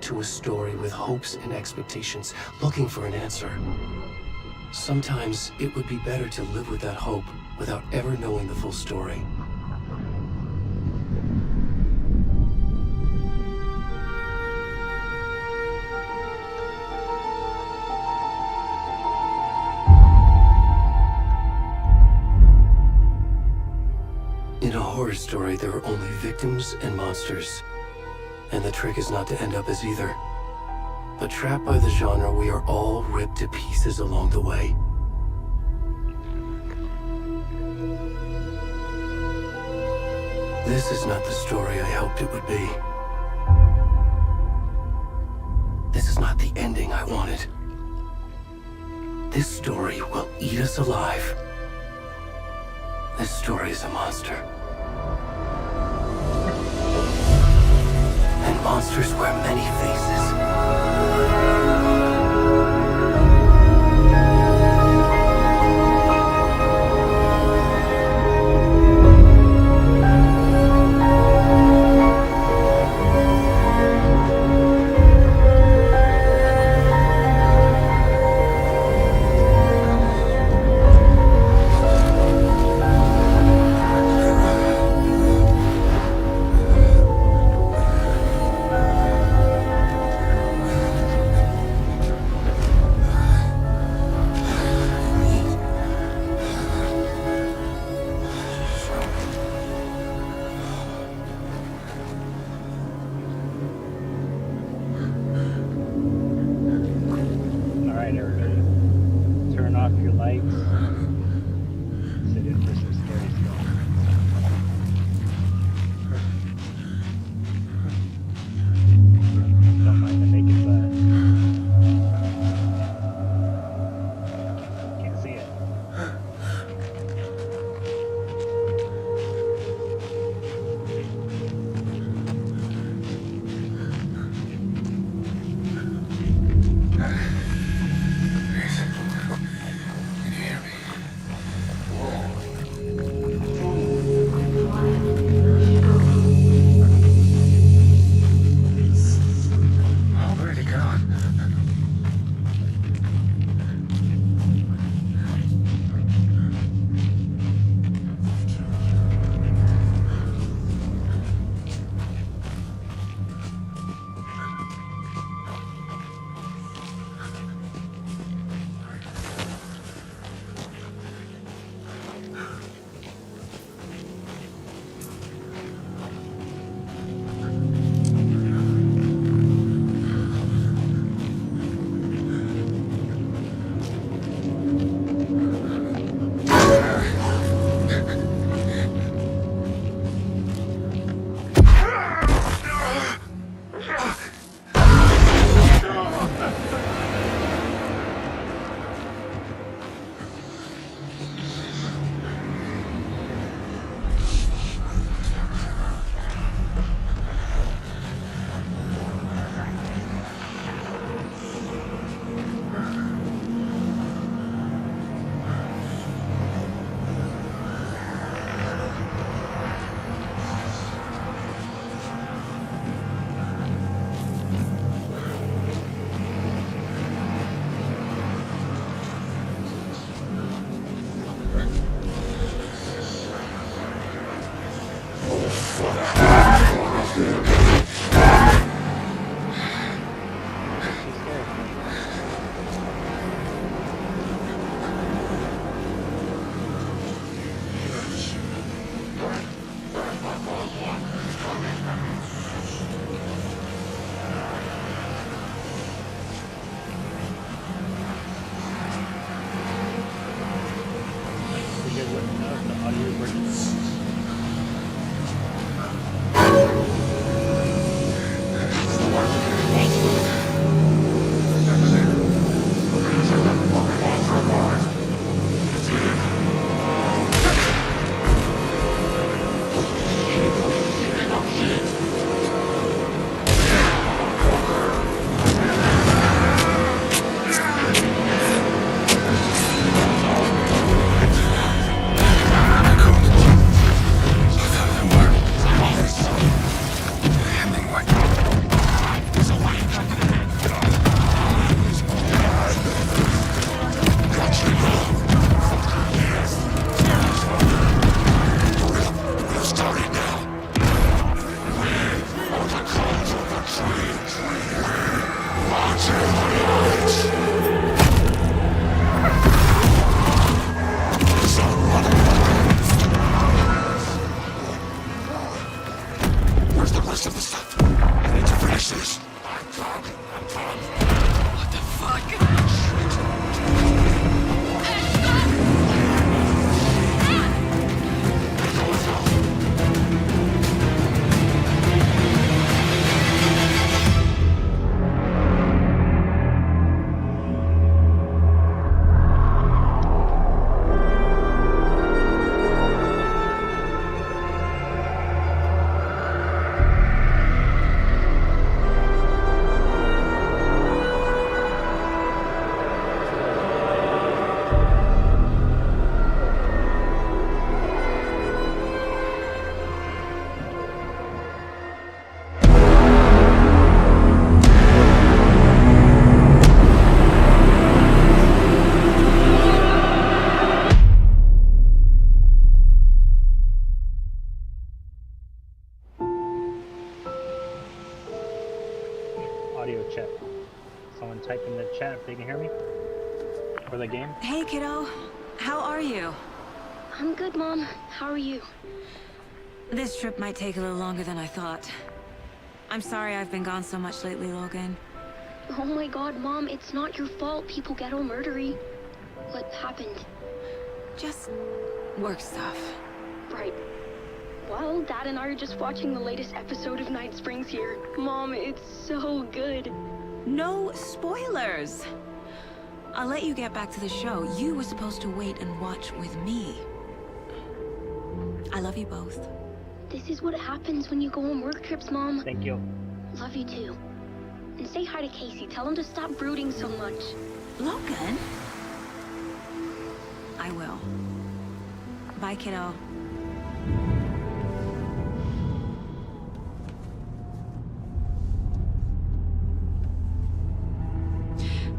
into a story with hopes and expectations, looking for an answer. Sometimes it would be better to live with that hope without ever knowing the full story. In a horror story, there are only victims and monsters. And the trick is not to end up as either. But trapped by the genre, we are all ripped to pieces along the way. This is not the story I hoped it would be. This is not the ending I wanted. This story will eat us alive. This story is a monster. And monsters wear many faces. audio check. Someone type in the chat if they can hear me. For the game. Hey, kiddo. How are you? I'm good, Mom. How are you? This trip might take a little longer than I thought. I'm sorry I've been gone so much lately, Logan. Oh my god, Mom, it's not your fault people get all murdery. What happened? Just work stuff. Right. Well, Dad and I are just watching the latest episode of Night Springs here. Mom, it's so good. No spoilers! I'll let you get back to the show. You were supposed to wait and watch with me. I love you both. This is what happens when you go on work trips, Mom. Thank you. Love you too. And say hi to Casey. Tell him to stop brooding so much. Logan? I will. Bye, kiddo.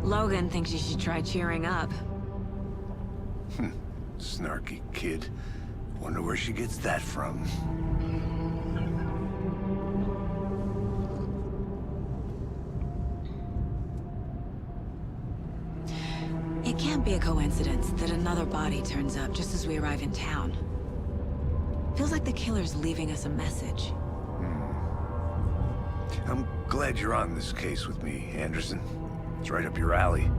Logan thinks you should try cheering up. Snarky kid. Wonder where she gets that from. It can't be a coincidence that another body turns up just as we arrive in town. Feels like the killer's leaving us a message. I'm glad you're on this case with me, Anderson. It's right up your alley.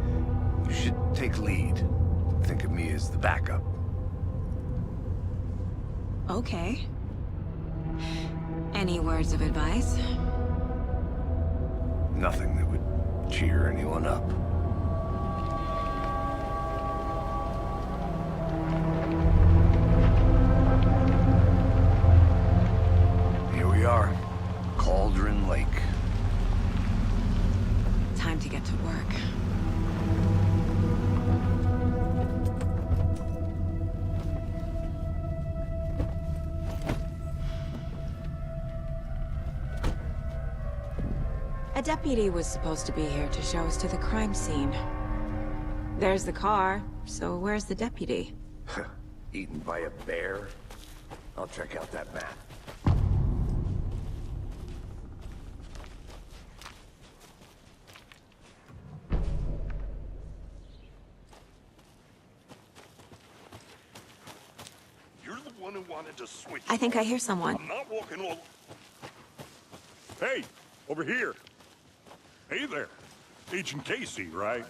You should take lead. Think of me as the backup. Okay. Any words of advice? Nothing that would cheer anyone up. Here we are. Cauldron Lake. Time to get to work. A deputy was supposed to be here to show us to the crime scene. There's the car, so where's the deputy? Eaten by a bear? I'll check out that map. You're the one who wanted to switch. I think I hear someone. I'm not walking all... Hey, over here. Hey there. Agent Casey, right?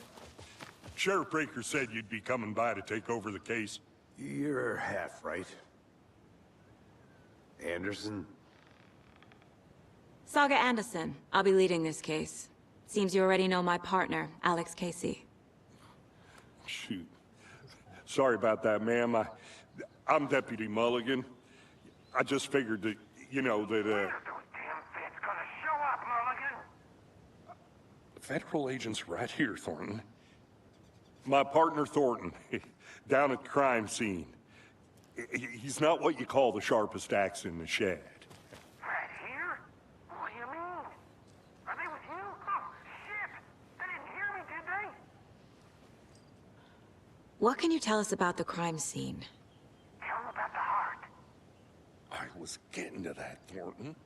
Sheriff Breaker said you'd be coming by to take over the case. You're half right. Anderson? Saga Anderson. I'll be leading this case. Seems you already know my partner, Alex Casey. Shoot. Sorry about that, ma'am. I'm Deputy Mulligan. I just figured that, you know, that, Federal agent's right here, Thornton. My partner, Thornton, down at the crime scene. He's not what you call the sharpest axe in the shed. Right here? What do you mean? Are they with you? Oh, shit! They didn't hear me, did they? What can you tell us about the crime scene? Tell them about the heart. I was getting to that, Thornton.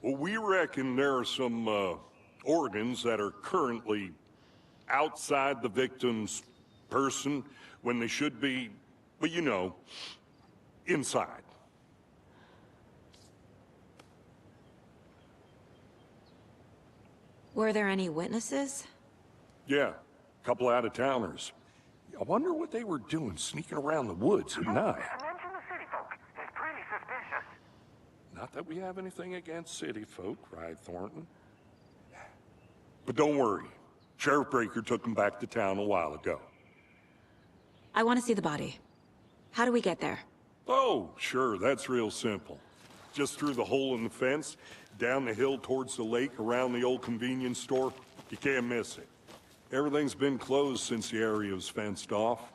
Well, we reckon there are some, organs that are currently outside the victim's person when they should be, well, you know, inside. Were there any witnesses? Yeah, a couple out-of-towners. I wonder what they were doing sneaking around the woods at night. Mention the city folk. It's pretty suspicious. Not that we have anything against city folk, right, Thornton? But don't worry. Sheriff Breaker took them back to town a while ago. I want to see the body. How do we get there? Oh, sure, that's real simple. Just through the hole in the fence, down the hill towards the lake, around the old convenience store. You can't miss it. Everything's been closed since the area was fenced off.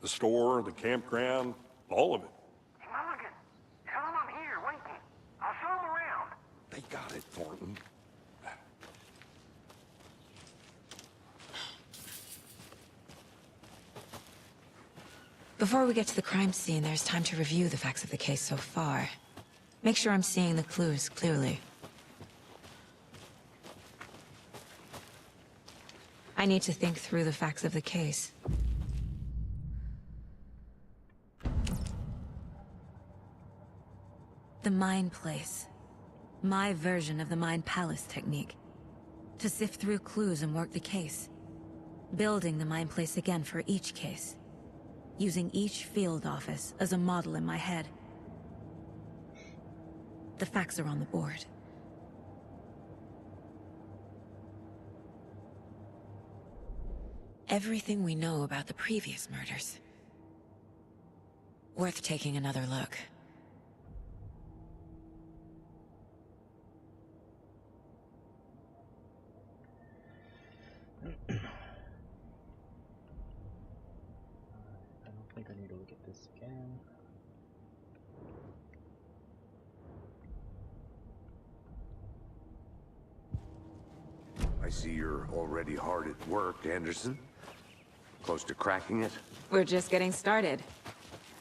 The store, the campground, all of it. Hey, Mulligan, tell them I'm here, waiting. I'll show them around. They got it, Thornton. Before we get to the crime scene, there's time to review the facts of the case so far. Make sure I'm seeing the clues clearly. I need to think through the facts of the case. The Mind Place. My version of the Mind Palace technique. To sift through clues and work the case. Building the Mind Place again for each case. Using each field office as a model in my head. The facts are on the board. Everything we know about the previous murders. Worth taking another look. I don't think I need to look at this again. I see you're already hard at work, Anderson. Close to cracking it? We're just getting started.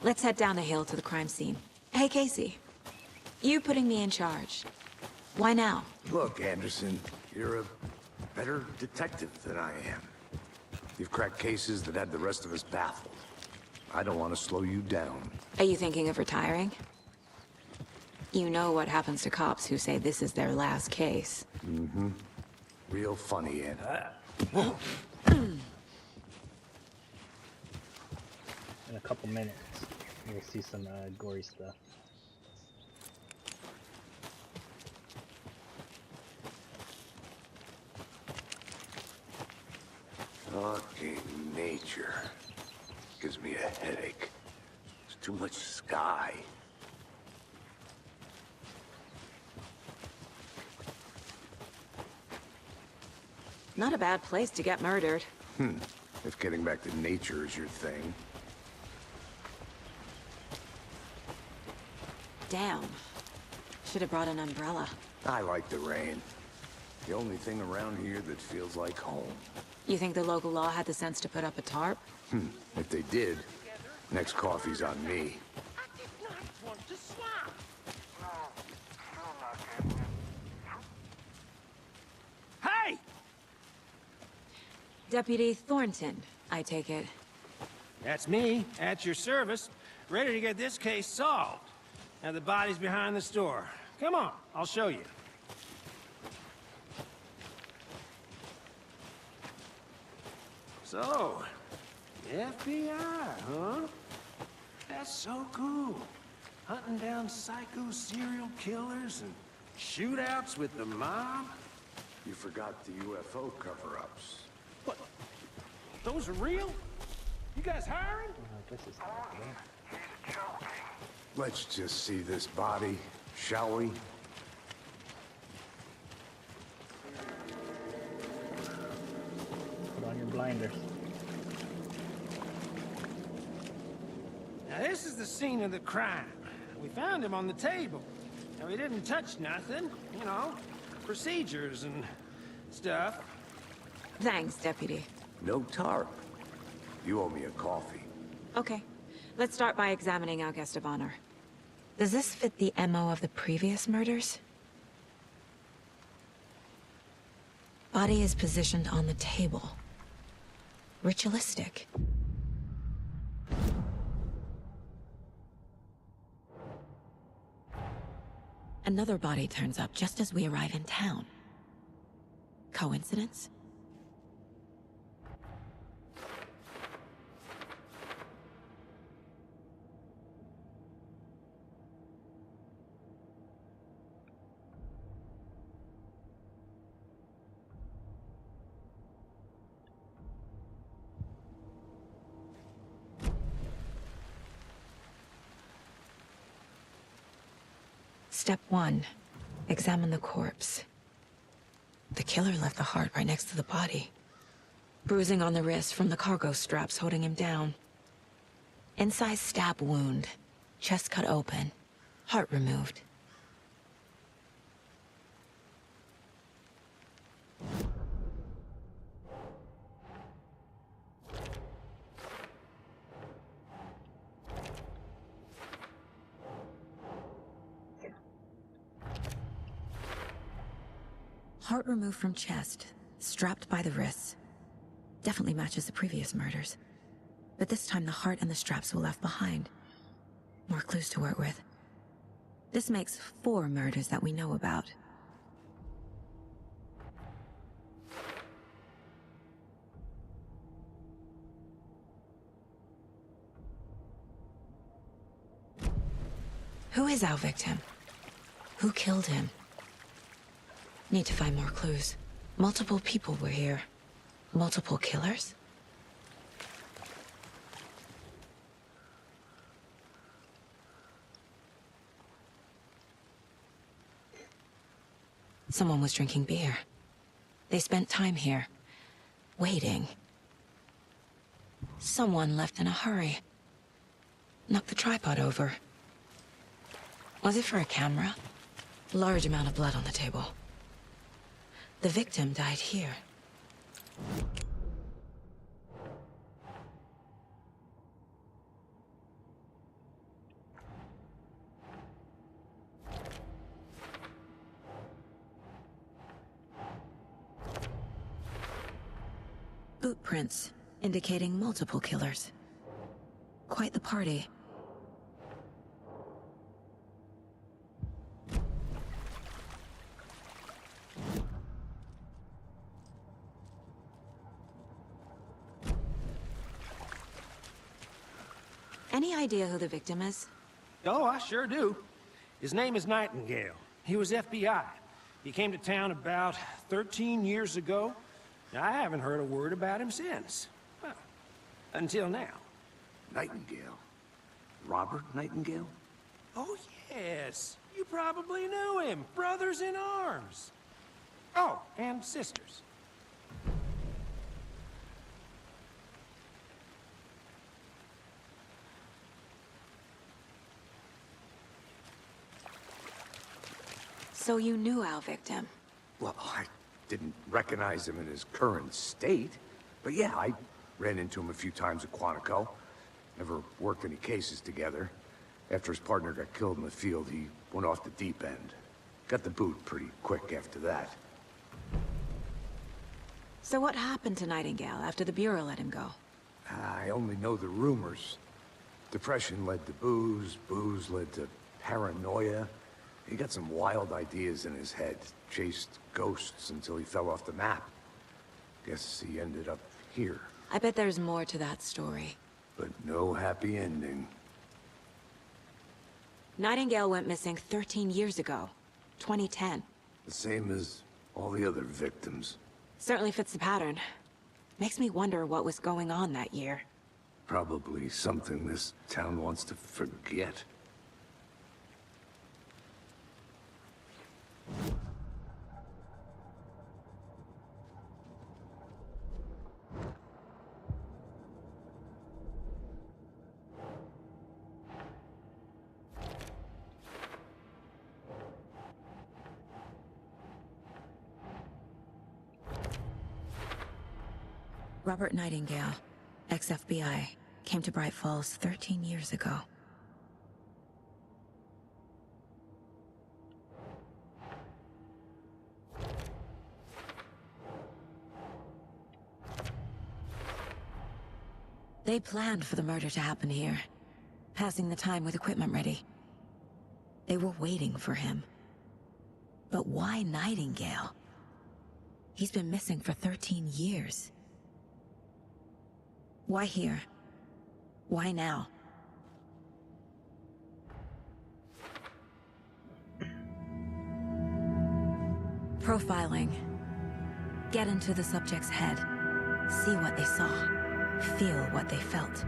Let's head down the hill to the crime scene. Hey, Casey. You putting me in charge. Why now? Look, Anderson, you're a better detective than I am. You've cracked cases that had the rest of us baffled. I don't want to slow you down. Are you thinking of retiring? You know what happens to cops who say this is their last case. Mm-hmm. Real funny, Ann. In a couple minutes, you'll see some gory stuff. Fucking nature. Gives me a headache. There's too much sky. Not a bad place to get murdered. If getting back to nature is your thing. Damn. Should have brought an umbrella. I like the rain. The only thing around here that feels like home. You think the local law had the sense to put up a tarp? If they did, next coffee's on me. I did not want to swap. No, still not getting it. Hey! Deputy Thornton, I take it. That's me, at your service, ready to get this case solved. Now the body's behind the store. Come on, I'll show you. So, FBI, huh? That's so cool. Hunting down psycho serial killers and shootouts with the mob. You forgot the UFO cover-ups. What? Those are real? You guys hiring? I guess it's not good. Let's just see this body, shall we? Put on your blinders. Now this is the scene of the crime. We found him on the table. Now he didn't touch nothing, you know, procedures and stuff. Thanks, Deputy. No tarp. You owe me a coffee. Okay. Let's start by examining our guest of honor. Does this fit the MO of the previous murders? Body is positioned on the table. Ritualistic. Another body turns up just as we arrive in town. Coincidence? Step 1. Examine the corpse. The killer left the heart right next to the body. Bruising on the wrist from the cargo straps holding him down. Inside stab wound. Chest cut open. Heart removed. Heart removed from chest, strapped by the wrists. Definitely matches the previous murders. But this time the heart and the straps were left behind. More clues to work with. This makes 4 murders that we know about. Who is our victim? Who killed him? Need to find more clues. Multiple people were here. Multiple killers? Someone was drinking beer. They spent time here, waiting. Someone left in a hurry. Knocked the tripod over. Was it for a camera? Large amount of blood on the table. The victim died here. Boot prints, indicating multiple killers. Quite the party. Any idea who the victim is? Oh, I sure do. His name is Nightingale. He was FBI. He came to town about 13 years ago. I haven't heard a word about him since. Well, until now. Nightingale? Robert Nightingale? Oh, yes. You probably knew him. Brothers in arms. Oh, and sisters. So you knew our victim? Well, I didn't recognize him in his current state. But yeah, I ran into him a few times at Quantico. Never worked any cases together. After his partner got killed in the field, he went off the deep end. Got the boot pretty quick after that. So what happened to Nightingale after the Bureau let him go? I only know the rumors. Depression led to booze, booze led to paranoia. He got some wild ideas in his head, chased ghosts until he fell off the map. Guess he ended up here. I bet there's more to that story. But no happy ending. Nightingale went missing 13 years ago. 2010. The same as all the other victims. Certainly fits the pattern. Makes me wonder what was going on that year. Probably something this town wants to forget. Robert Nightingale, ex-FBI, came to Bright Falls 13 years ago. They planned for the murder to happen here, passing the time with equipment ready. They were waiting for him. But why Nightingale? He's been missing for 13 years. Why here? Why now? Profiling. Get into the subject's head. See what they saw. Feel what they felt.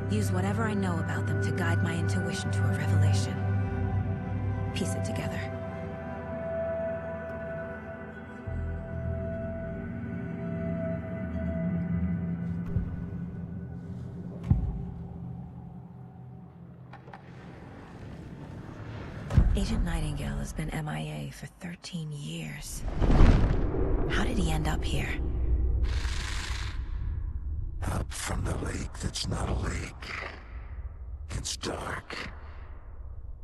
Use whatever I know about them to guide my intuition to a revelation. Piece it together. Agent Nightingale has been MIA for 13 years. How did he end up here? Up from the lake that's not a lake. It's dark.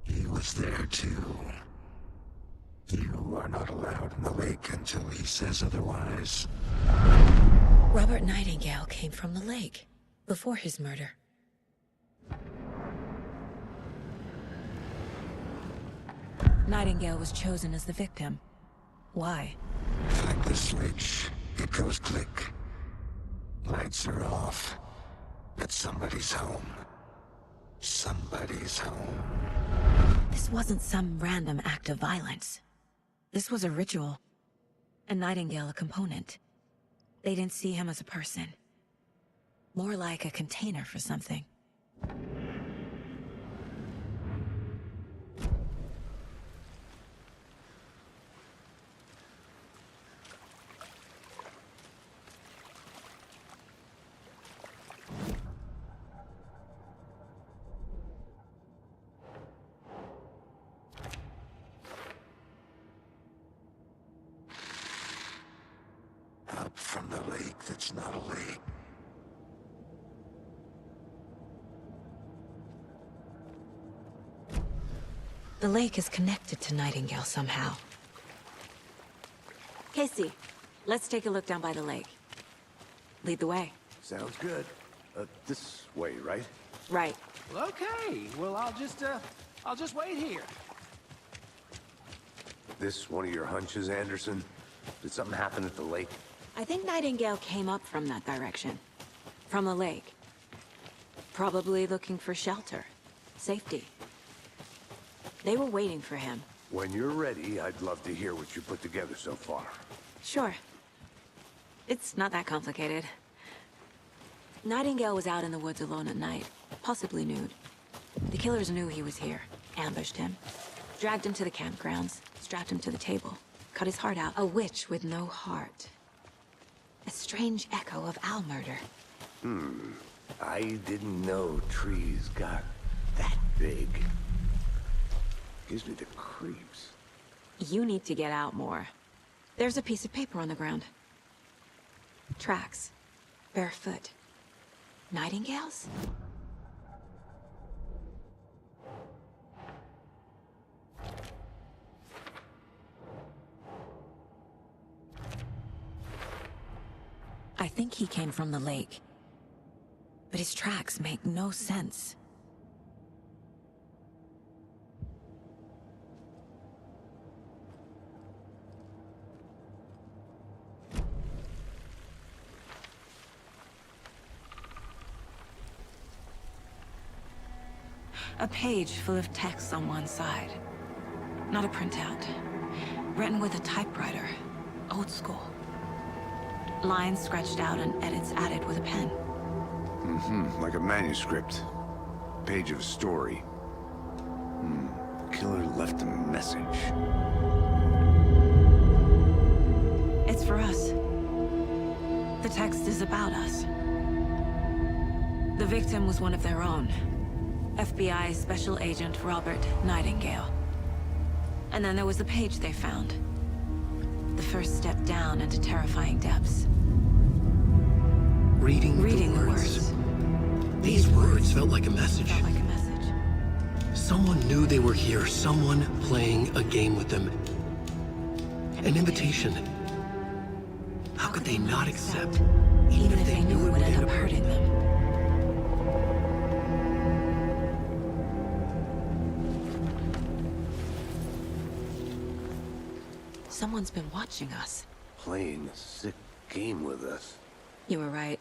He was there too. You are not allowed in the lake until he says otherwise. Robert Nightingale came from the lake before his murder. Nightingale was chosen as the victim. Why? Like the switch, it goes click. Lights are off. But somebody's home. Somebody's home. This wasn't some random act of violence. This was a ritual. And Nightingale a component. They didn't see him as a person. More like a container for something. Up from the lake that's not a lake. The lake is connected to Nightingale somehow. Casey, let's take a look down by the lake. Lead the way. Sounds good. This way, right? Right. Well, okay. Well, I'll just wait here. This one of your hunches, Anderson? Did something happen at the lake? I think Nightingale came up from that direction. From the lake. Probably looking for shelter. Safety. They were waiting for him. When you're ready, I'd love to hear what you put together so far. Sure. It's not that complicated. Nightingale was out in the woods alone at night, possibly nude. The killers knew he was here, ambushed him, dragged him to the campgrounds, strapped him to the table, cut his heart out. A witch with no heart. A strange echo of Al murder. I didn't know trees got that big. Gives me the creeps. You need to get out more. There's a piece of paper on the ground. Tracks. Barefoot. Nightingales? I think he came from the lake. But his tracks make no sense. A page full of text on one side. Not a printout. Written with a typewriter. Old school. Lines scratched out and edits added with a pen. Like a manuscript. Page of a story. Killer left a message. It's for us. The text is about us. The victim was one of their own. FBI Special Agent Robert Nightingale. And then there was the page they found. The first step down into terrifying depths. Reading the words. These words felt like a message. Felt like a message. Someone knew they were here, someone playing a game with them. An invitation. How could they not accept, even if they knew it would end up hurting them? Someone's been watching us. Playing a sick game with us. You were right.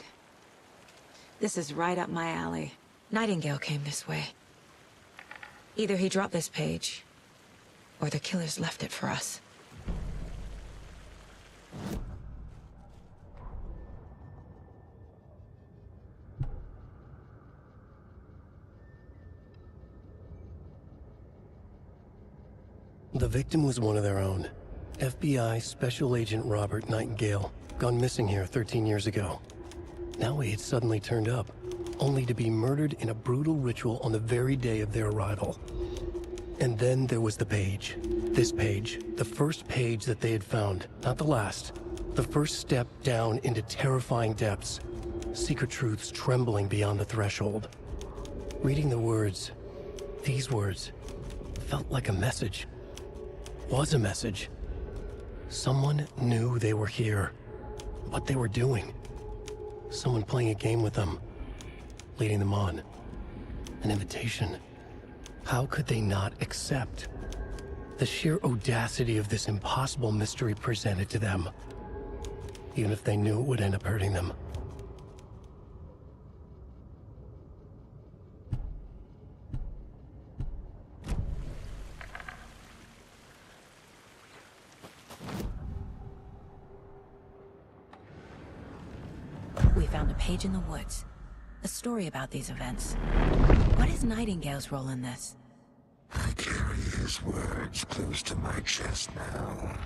This is right up my alley. Nightingale came this way. Either he dropped this page, or the killers left it for us. The victim was one of their own. FBI Special Agent Robert Nightingale, gone missing here 13 years ago. Now he had suddenly turned up, only to be murdered in a brutal ritual on the very day of their arrival. And then there was the page. This page, the first page that they had found, not the last. The first step down into terrifying depths. Secret truths trembling beyond the threshold. Reading the words, these words, felt like a message. Was a message. Someone knew they were here. What they were doing. Someone playing a game with them, leading them on. An invitation. How could they not accept? The sheer audacity of this impossible mystery presented to them. Even if they knew it would end up hurting them. We found a page in the woods. A story about these events. What is Nightingale's role in this? I carry his words close to my chest now.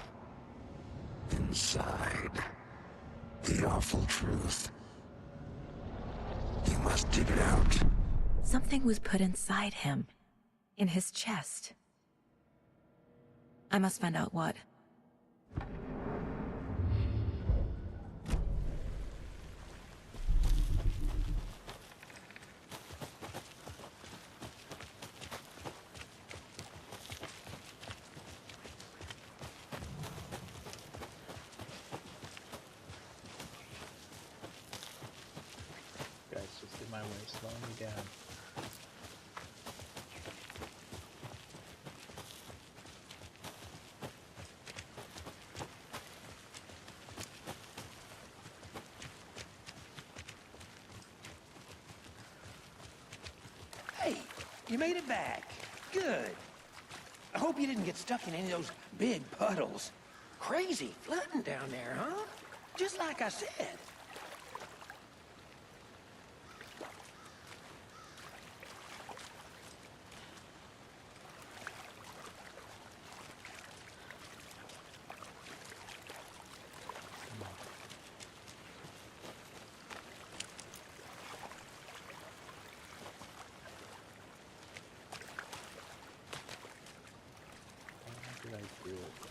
Inside, the awful truth. You must dig it out. Something was put inside him. In his chest. I must find out what. Guys, just in my way, slowing me down. Hey, you made it back. Good. I hope you didn't get stuck in any of those big puddles. Crazy flooding down there, huh? Just like I said. What did I do with this?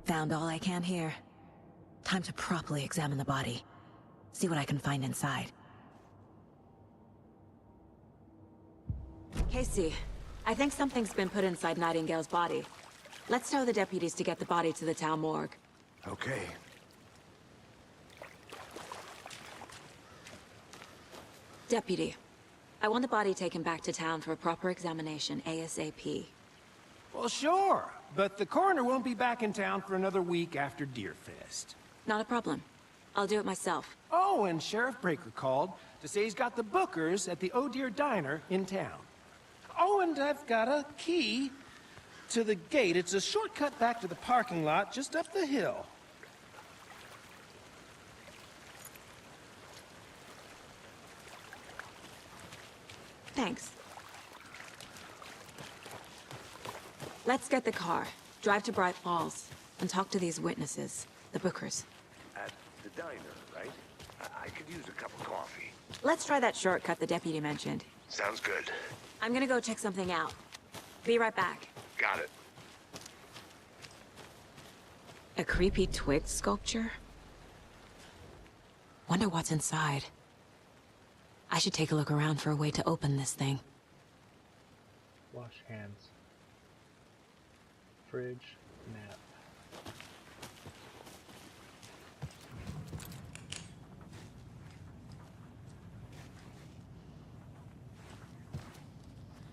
Found all I can here. Time to properly examine the body. See what I can find inside. Casey, I think something's been put inside Nightingale's body. Let's tell the deputies to get the body to the town morgue. Okay. Deputy, I want the body taken back to town for a proper examination ASAP. Well, sure. But the coroner won't be back in town for another week after Deerfest. Not a problem. I'll do it myself. Oh, and Sheriff Breaker called to say he's got the Bookers at the Oh Dear Diner in town. Oh, and I've got a key to the gate. It's a shortcut back to the parking lot just up the hill. Thanks. Let's get the car, drive to Bright Falls, and talk to these witnesses, the Bookers. At the diner, right? I could use a cup of coffee. Let's try that shortcut the deputy mentioned. Sounds good. I'm gonna go check something out. Be right back. Got it. A creepy twig sculpture? Wonder what's inside. I should take a look around for a way to open this thing. Wash hands. Fridge, nap.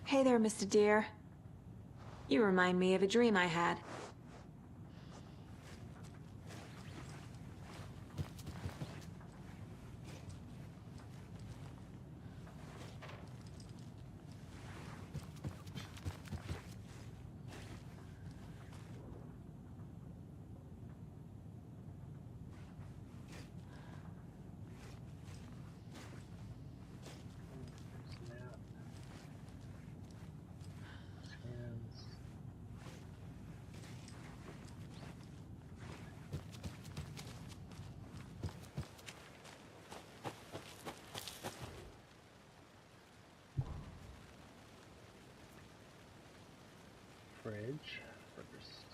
Hey there, Mr. Deer. You remind me of a dream I had. Nap. Hands. Fridge first.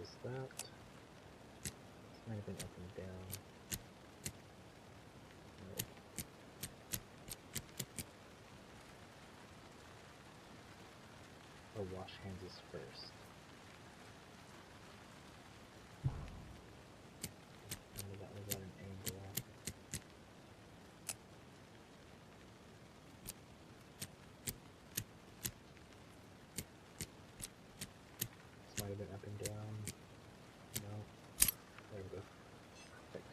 close that. This might have been up and down. Nope. Oh, wash hands is first. Maybe that was at an angle. This might have been up and down. No. There we go. Perfect.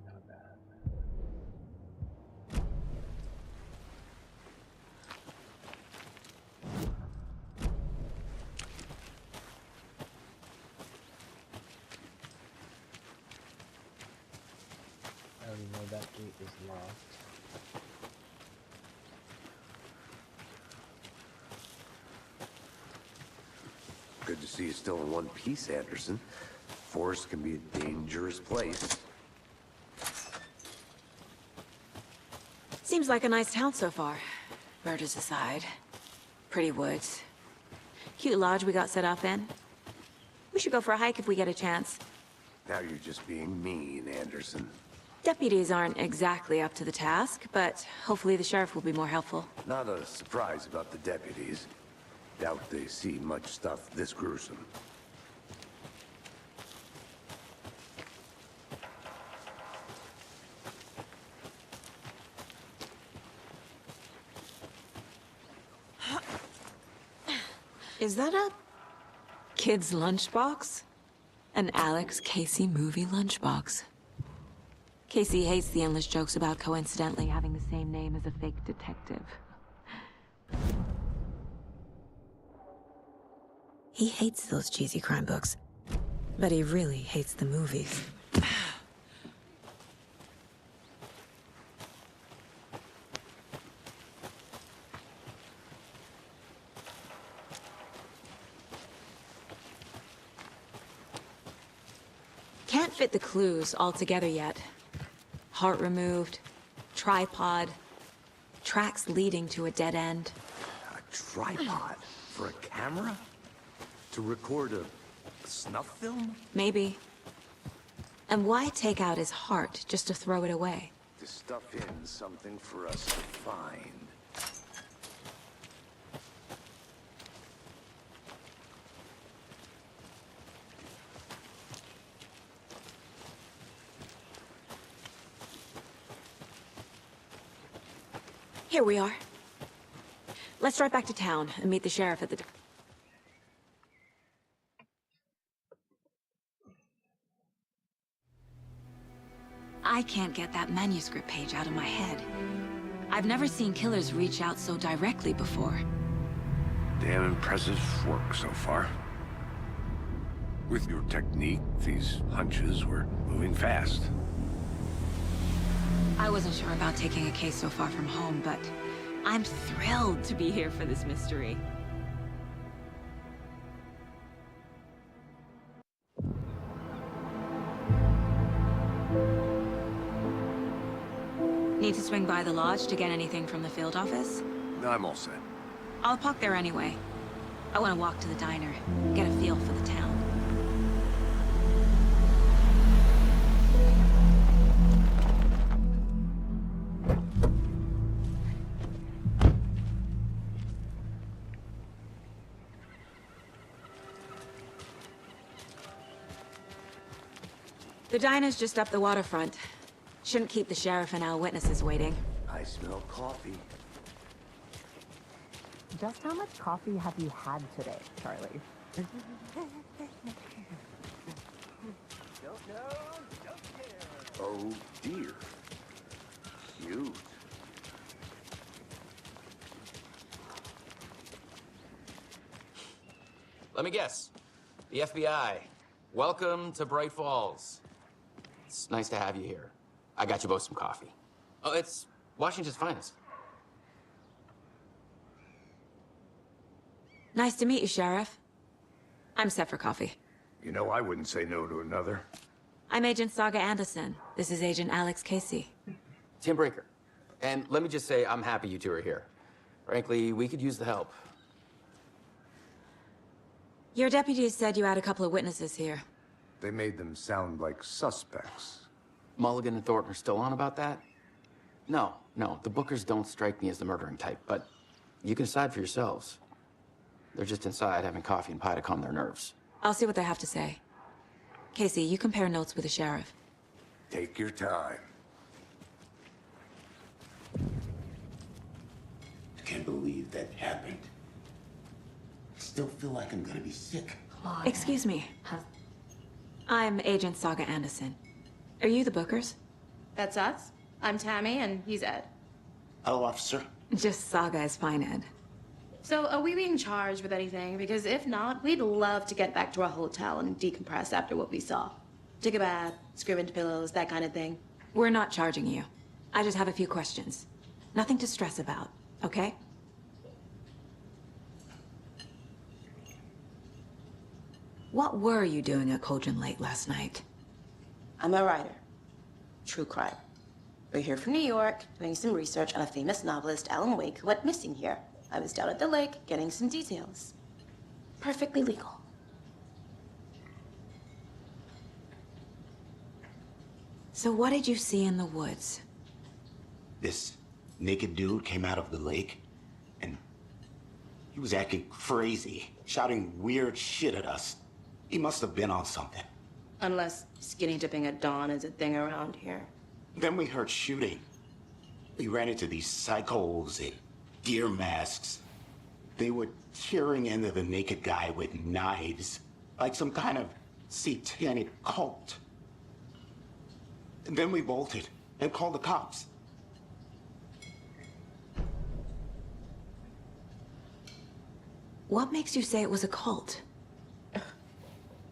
Not bad. I already know that gate is locked. Good to see you still in one piece, Anderson. Forest can be a dangerous place. Seems like a nice town so far. Murders aside. Pretty woods. Cute lodge we got set up in. We should go for a hike if we get a chance. Now you're just being mean, Anderson. Deputies aren't exactly up to the task, but hopefully the sheriff will be more helpful. Not a surprise about the deputies. Doubt they see much stuff this gruesome. Is that a kid's lunchbox? An Alex Casey movie lunchbox. Casey hates the endless jokes about coincidentally having the same name as a fake detective. He hates those cheesy crime books, but he really hates the movies. Can't fit the clues all together yet. Heart removed, tripod, tracks leading to a dead end. A tripod? For a camera? To record a snuff film? Maybe. And why take out his heart just to throw it away? To stuff in something for us to find. Here we are. Let's drive back to town and meet the sheriff at the... I can't get that manuscript page out of my head. I've never seen killers reach out so directly before. Damn impressive work so far. With your technique, these hunches were moving fast. I wasn't sure about taking a case so far from home, but I'm thrilled to be here for this mystery. Need to swing by the lodge to get anything from the field office? No, I'm all set. I'll park there anyway. I want to walk to the diner, get a feel for the town. The diner's just up the waterfront. Shouldn't keep the sheriff and our witnesses waiting. I smell coffee. Just how much coffee have you had today, Charlie? Oh dear. Cute. Let me guess. The FBI. Welcome to Bright Falls. It's nice to have you here. I got you both some coffee. Oh, it's Washington's finest. Nice to meet you, Sheriff. I'm set for coffee. You know, I wouldn't say no to another. I'm Agent Saga Anderson. This is Agent Alex Casey. Tim Breaker. And let me just say, I'm happy you two are here. Frankly, we could use the help. Your deputies said you had a couple of witnesses here. They made them sound like suspects. Mulligan and Thornton are still on about that? No, the Bookers don't strike me as the murdering type, but you can decide for yourselves. They're just inside having coffee and pie to calm their nerves. I'll see what they have to say. Casey, you compare notes with the sheriff. Take your time. I can't believe that happened. I still feel like I'm gonna be sick. Excuse me. I'm Agent Saga Anderson. Are you the Bookers? That's us. I'm Tammy, and he's Ed. Hello, officer. Just Saga is fine, Ed. So, are we being charged with anything? Because if not, we'd love to get back to our hotel and decompress after what we saw. Take a bath, scream into pillows, that kind of thing. We're not charging you. I just have a few questions. Nothing to stress about, okay? What were you doing at Cauldron Lake last night? I'm a writer. True crime. We're here from New York, doing some research on a famous novelist, Alan Wake, who went missing here. I was down at the lake, getting some details. Perfectly legal. So what did you see in the woods? This naked dude came out of the lake, and he was acting crazy, shouting weird shit at us. He must have been on something. Unless skinny dipping at dawn is a thing around here. Then we heard shooting. We ran into these psychos in deer masks. They were tearing into the naked guy with knives, like some kind of satanic cult. And then we bolted and called the cops. What makes you say it was a cult?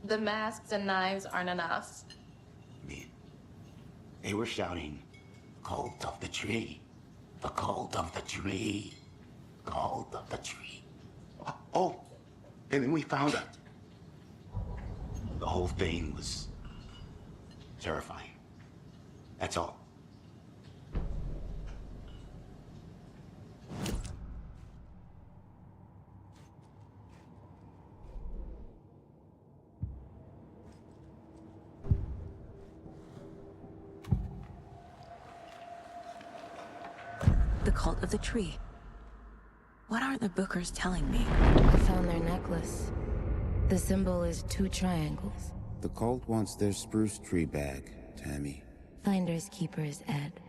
The masks and knives aren't enough. They were shouting, "Cult of the tree, the cult of the tree, cult of the tree." Oh, and then we found it. The whole thing was terrifying. That's all. The cult of the tree. What are the Bookers telling me? I found their necklace. The symbol is 2 triangles. The cult wants their spruce tree back, Tammy. Finders keepers, Ed.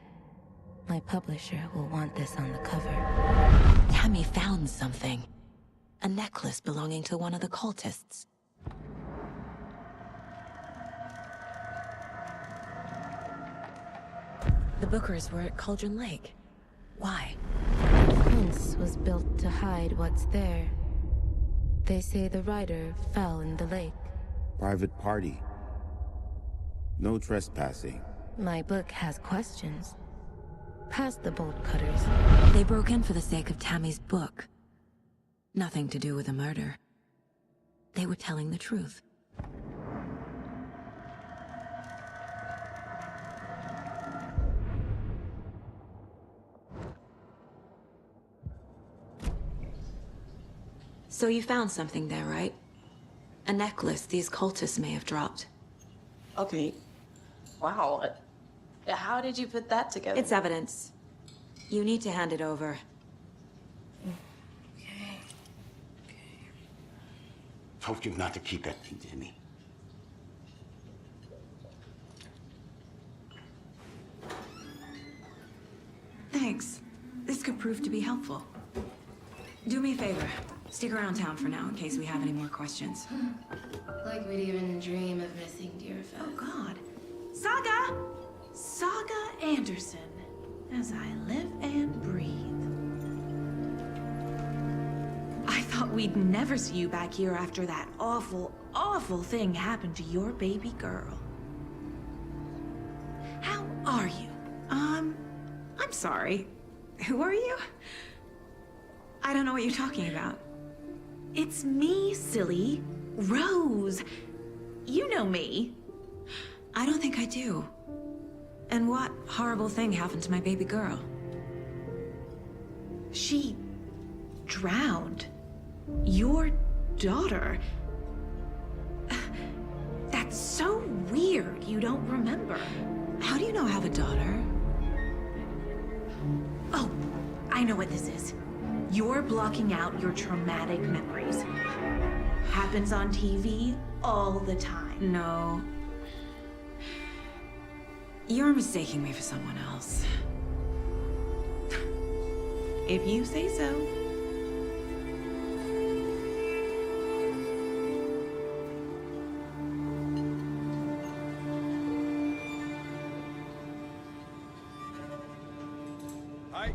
My publisher will want this on the cover. Tammy found something. A necklace belonging to one of the cultists. The Bookers were at Cauldron Lake. Why? The fence was built to hide what's there. They say the rider fell in the lake. Private party. No trespassing. My book has questions. Past the bolt cutters. They broke in for the sake of Tammy's book. Nothing to do with a murder. They were telling the truth. So you found something there, right? A necklace these cultists may have dropped. Okay. Wow. How did you put that together? It's evidence. You need to hand it over. Okay. Told you not to keep that thing to me. Thanks. This could prove to be helpful. Do me a favor. Stick around town for now in case we have any more questions. Like we'd even dream of missing Deerfest. Oh, God. Saga! Saga Anderson. As I live and breathe. I thought we'd never see you back here after that awful, awful thing happened to your baby girl. How are you? I'm sorry. Who are you? I don't know what you're talking about. It's me, silly. Rose. You know me. I don't think I do. And what horrible thing happened to my baby girl? She drowned. Your daughter. That's so weird you don't remember. How do you know I have a daughter? Oh, I know what this is. You're blocking out your traumatic memories. Happens on TV all the time. No. You're mistaking me for someone else. If you say so. Hi.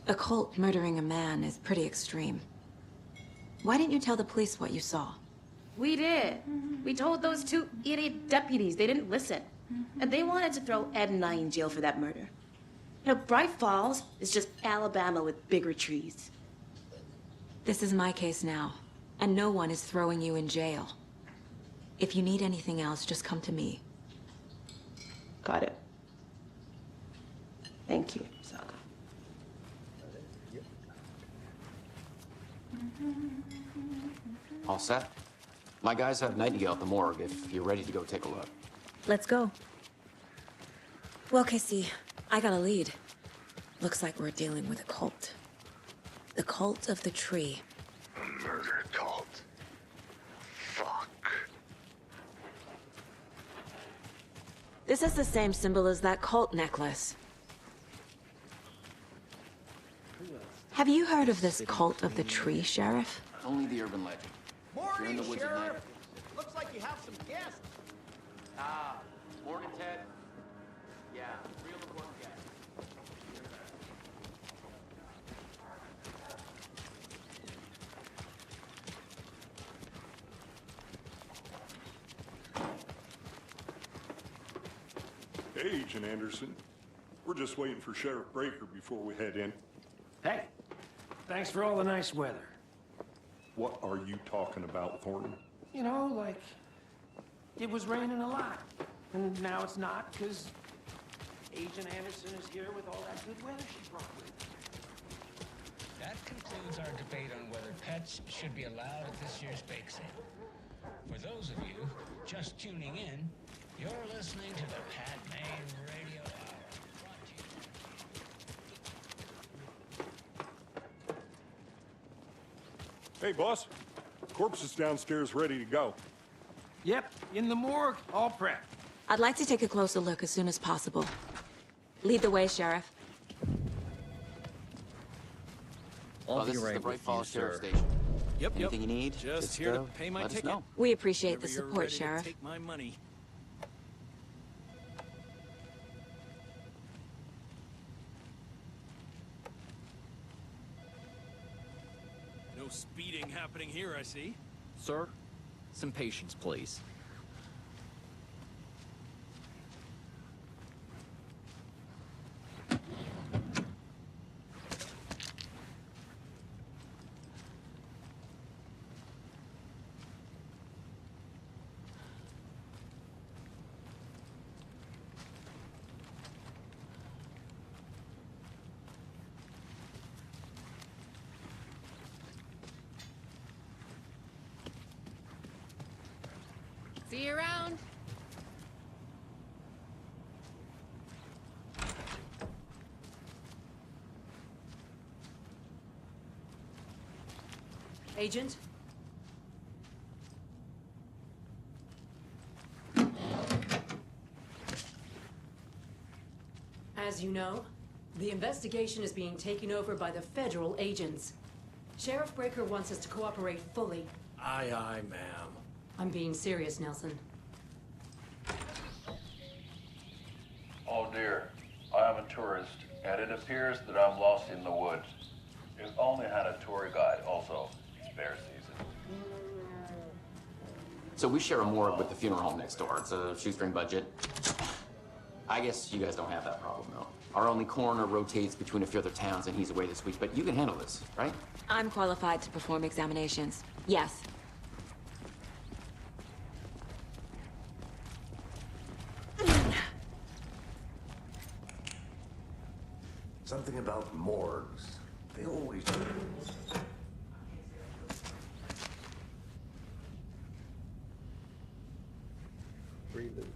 A cult murdering a man is pretty extreme. Why didn't you tell the police what you saw? We did. We told those two idiot deputies. They didn't listen. And they wanted to throw Ed and I in jail for that murder. You know, Bright Falls is just Alabama with bigger trees. This is my case now, and no one is throwing you in jail. If you need anything else, just come to me. Got it. Thank you, Saga. All set? My guys have Nightingale at the morgue if you're ready to go take a look. Let's go. Well, Casey, I got a lead. Looks like we're dealing with a cult. The cult of the tree. A murder cult. Fuck. This is the same symbol as that cult necklace. Have you heard of this cult of the tree, Sheriff? Only the urban legend. If you're in the woods at night. Looks like you have some guests. Ah, morning, Ted. Yeah, real important guy. Hey, Agent Anderson. We're just waiting for Sheriff Breaker before we head in. Hey, thanks for all the nice weather. What are you talking about, Thornton? You know, like, it was raining a lot. And now it's not, because Agent Anderson is here with all that good weather she brought with her. That concludes our debate on whether pets should be allowed at this year's bake sale. For those of you just tuning in, you're listening to the Pat May Radio Hour. Brought to you. Hey, boss. Corpse is downstairs ready to go. Yep, in the morgue, all prepped. I'd like to take a closer look as soon as possible. Lead the way, Sheriff. This is the Bright Falls Sheriff Station. Yep, Anything you need? Just here to pay my let us ticket. know. We appreciate the Whenever you're support, ready to Sheriff. Take my money. No speeding happening here, I see. Sir, some patience, please. See you around. Agent? As you know, The investigation is being taken over by the federal agents. Sheriff Breaker wants us to cooperate fully. Aye, aye, ma'am. I'm being serious, Nelson. Oh dear, I am a tourist, and it appears that I'm lost in the woods. If only had a tour guide, also, spare season. So we share a morgue with the funeral home next door. It's a shoestring budget. I guess you guys don't have that problem, though. Our only coroner rotates between a few other towns, and he's away this week, but you can handle this, right? I'm qualified to perform examinations. Yes. Something about morgues. They always do. Free loot.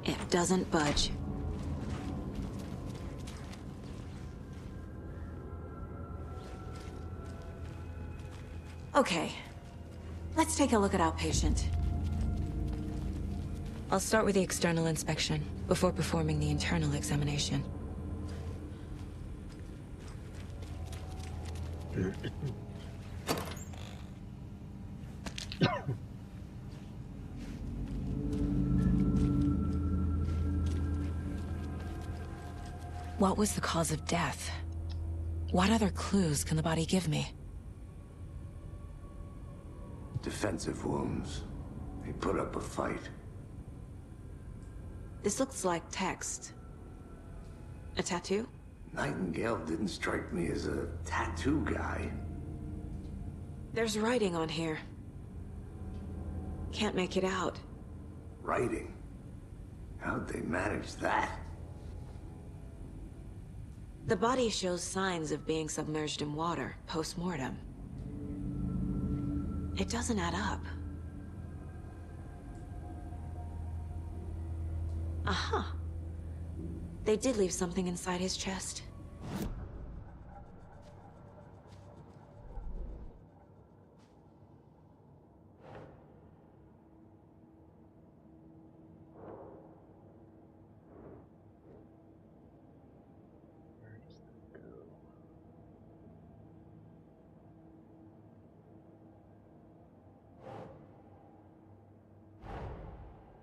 It doesn't budge. Okay. Let's take a look at outpatient. I'll start with the external inspection before performing the internal examination. What was the cause of death? What other clues can the body give me? Defensive wounds. They put up a fight. This looks like text. A tattoo? Nightingale didn't strike me as a tattoo guy. There's writing on here. Can't make it out. Writing? How'd they manage that? The body shows signs of being submerged in water, post-mortem. It doesn't add up. Aha. They did leave something inside his chest.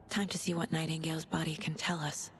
Time to see what Nightingale's body can tell us.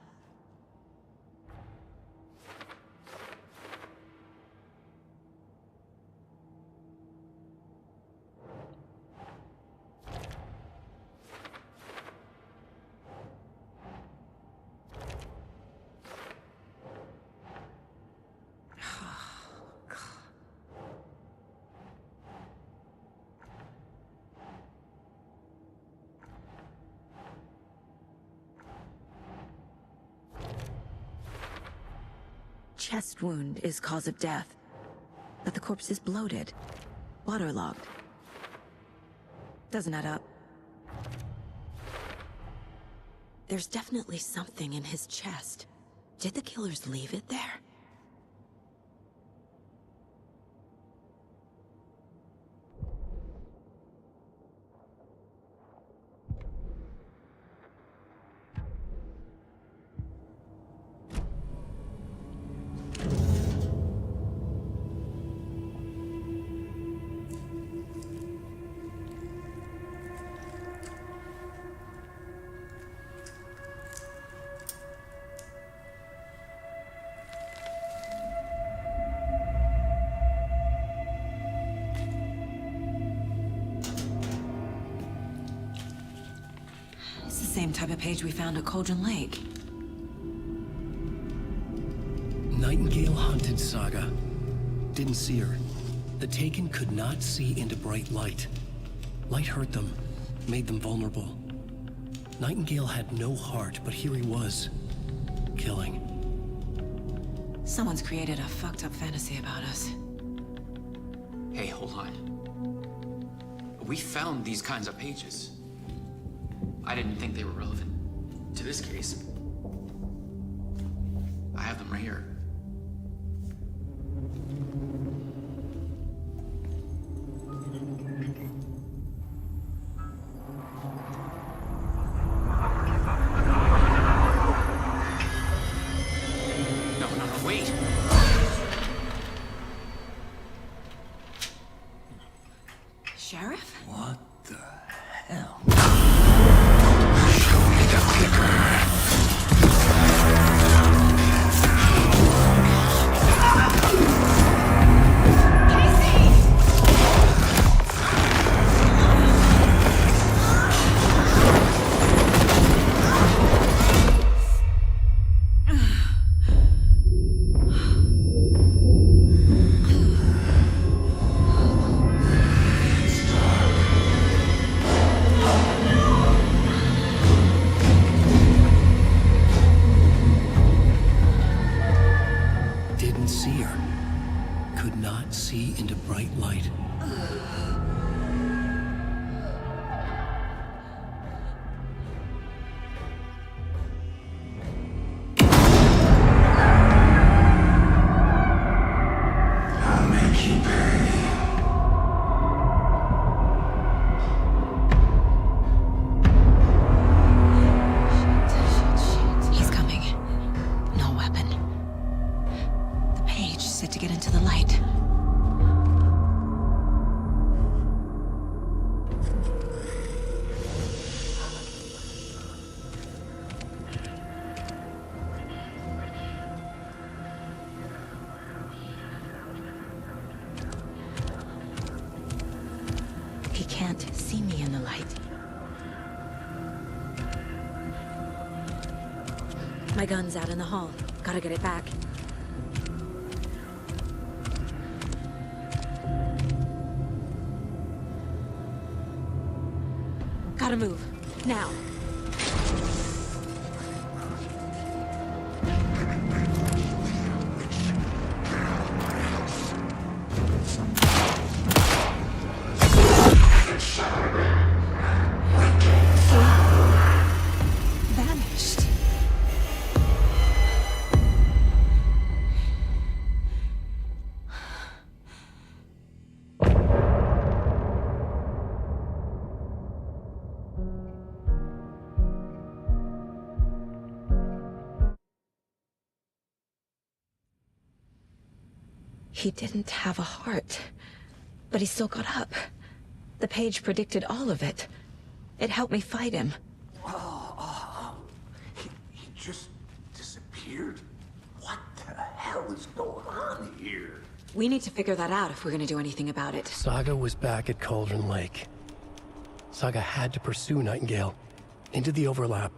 Chest wound is cause of death, but the corpse is bloated, waterlogged. Doesn't add up. There's definitely something in his chest. Did the killers leave it there? same type of page we found at Cauldron Lake. Nightingale hunted Saga. Didn't see her. The Taken could not see into bright light. Light hurt them, made them vulnerable. Nightingale had no heart, but here he was, killing. Someone's created a fucked up fantasy about us. Hey, hold on. We found these kinds of pages. I didn't think they were relevant to this case. I have them right here. No, wait. Sheriff? What the hell? Show me the clicker. Didn't see her. Could not see into bright light. I'll make you pay. He's coming. No weapon. The page said to get into the light. He can't see me in the light. My gun's out in the hall. Gotta get it back. Gotta move. Now. Vanished. He didn't have a heart, but he still got up. The page predicted all of it. It helped me fight him. He just disappeared? What the hell is going on here? We need to figure that out if we're gonna do anything about it. Saga was back at Cauldron Lake. Saga had to pursue Nightingale. Into the overlap.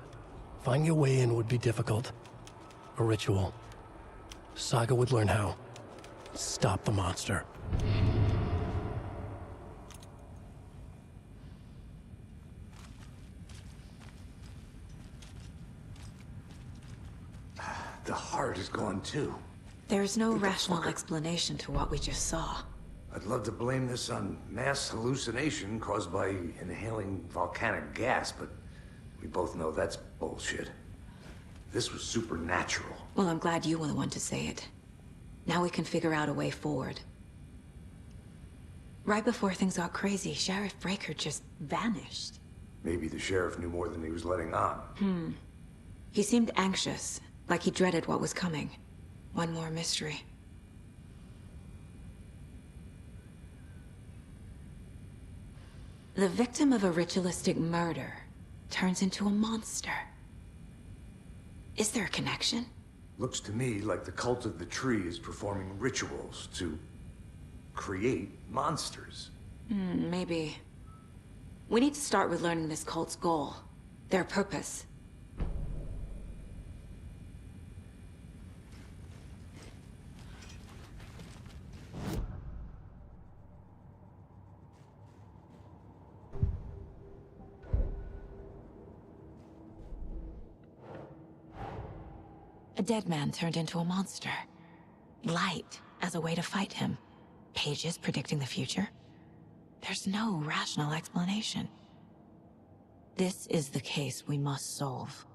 Finding a way in would be difficult. A ritual. Saga would learn how. Stop the monster. The heart is gone too. There's no rational explanation to what we just saw. I'd love to blame this on mass hallucination caused by inhaling volcanic gas, but we both know that's bullshit. This was supernatural. Well, I'm glad you were the one to say it. Now we can figure out a way forward. Right before things got crazy, Sheriff Breaker just vanished. Maybe the sheriff knew more than he was letting on. He seemed anxious, like he dreaded what was coming. One more mystery. The victim of a ritualistic murder turns into a monster. Is there a connection? Looks to me like the cult of the tree is performing rituals to create monsters. Maybe. We need to start with learning this cult's goal. their purpose. A dead man turned into a monster. Light as a way to fight him. Pages predicting the future. There's no rational explanation. This is the case we must solve.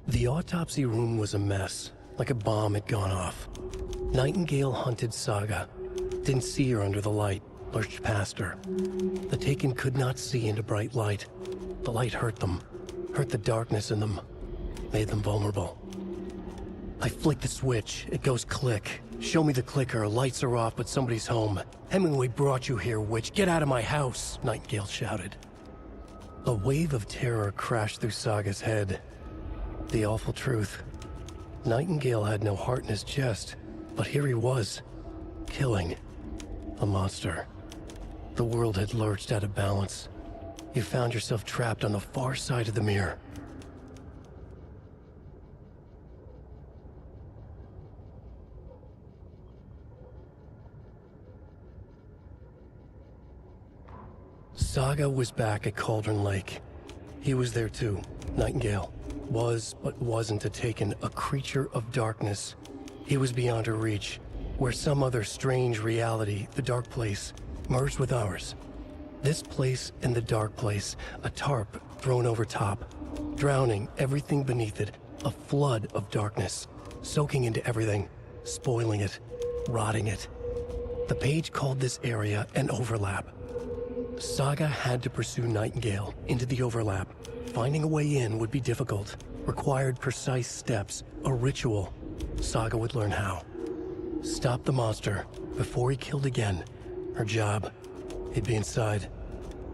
The autopsy room was a mess, like a bomb had gone off. Nightingale hunted Saga. Didn't see her under the light, lurched past her. The Taken could not see into bright light. The light hurt them, hurt the darkness in them, made them vulnerable. I flick the switch, it goes click. Show me the clicker, lights are off, but somebody's home. Hemingway brought you here, witch. Get out of my house, Nightingale shouted. A wave of terror crashed through Saga's head. The awful truth. Nightingale had no heart in his chest, but here he was, killing a monster. The world had lurched out of balance. You found yourself trapped on the far side of the mirror. Saga was back at Cauldron Lake. He was there too, Nightingale. Was, but wasn't a Taken, a creature of darkness. He was beyond her reach, where some other strange reality, the Dark Place, merged with ours. This place and the Dark Place, a tarp thrown over top, drowning everything beneath it, a flood of darkness, soaking into everything, spoiling it, rotting it. The page called this area an overlap. Saga had to pursue Nightingale into the overlap. Finding a way in would be difficult, required precise steps, a ritual. Saga would learn how. Stop the monster before he killed again. Her job, he'd be inside,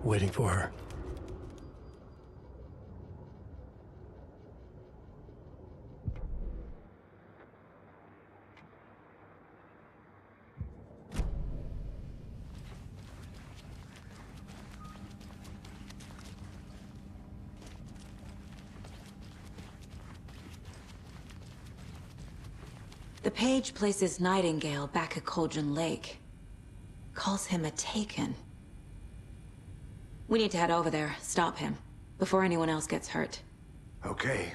waiting for her. The page places Nightingale back at Cauldron Lake. Calls him a Taken. We need to head over there, stop him, before anyone else gets hurt. Okay.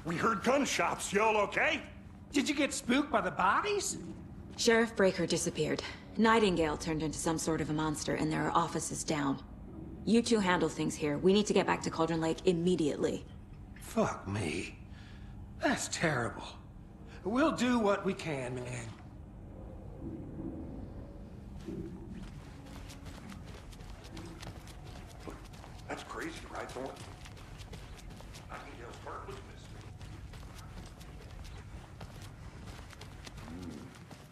We heard gunshots. Y'all okay? Did you get spooked by the bodies? Sheriff Breaker disappeared. Nightingale turned into some sort of a monster, and there are offices down. You two handle things here. We need to get back to Cauldron Lake immediately. Fuck me. That's terrible. We'll do what we can, man. That's crazy, right, Thornton? Nightingale's heart was missing.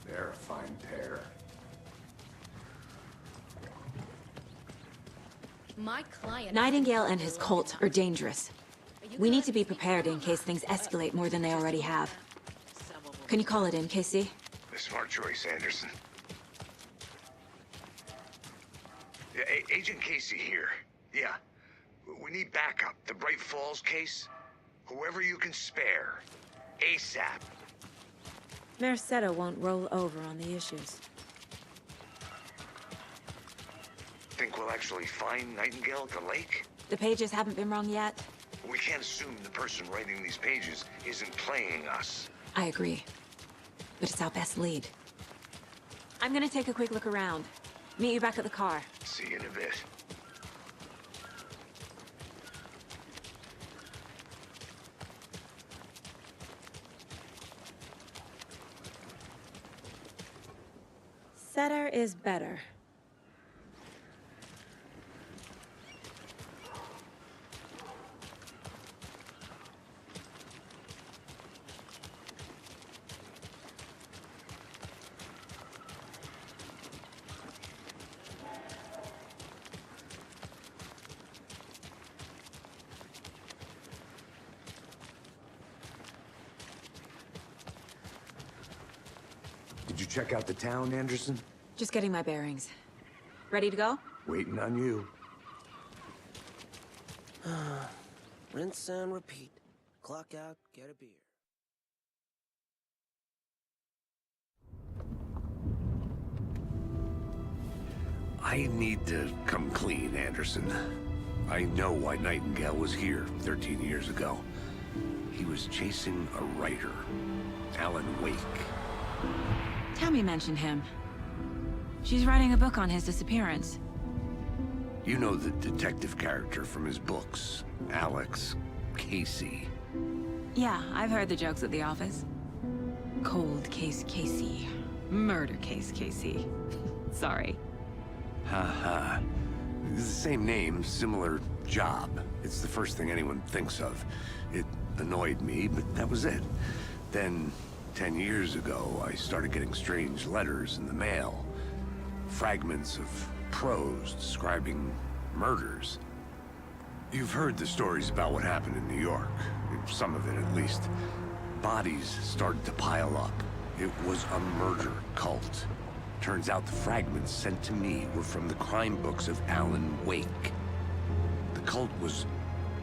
They're a fine pair. My client... Nightingale and his cult are dangerous. We need to be prepared in case things escalate more than they already have. Can you call it in, Casey? A smart choice, Anderson. Yeah, Agent Casey here. Yeah. We need backup. The Bright Falls case? Whoever you can spare. ASAP. Mayor Seto won't roll over on the issues. Think we'll actually find Nightingale at the lake? The pages haven't been wrong yet. We can't assume the person writing these pages isn't playing us. I agree. But it's our best lead. I'm gonna take a quick look around. Meet you back at the car. See you in a bit. Setter is better. Did you check out the town, Anderson? Just getting my bearings. Ready to go? Waiting on you. Rinse and repeat. Clock out, get a beer. I need to come clean, Anderson. I know why Nightingale was here 13 years ago. He was chasing a writer, Alan Wake. Tammy mentioned him. She's writing a book on his disappearance. You know the detective character from his books, Alex Casey. Yeah, I've heard the jokes at the office. Cold case Casey. Murder case Casey. Sorry. Ha. It's the same name, similar job. It's the first thing anyone thinks of. It annoyed me, but that was it. Then, 10 years ago, I started getting strange letters in the mail. Fragments of prose describing murders. You've heard the stories about what happened in New York. Some of it, at least. Bodies started to pile up. It was a murder cult. Turns out the fragments sent to me were from the crime books of Alan Wake. The cult was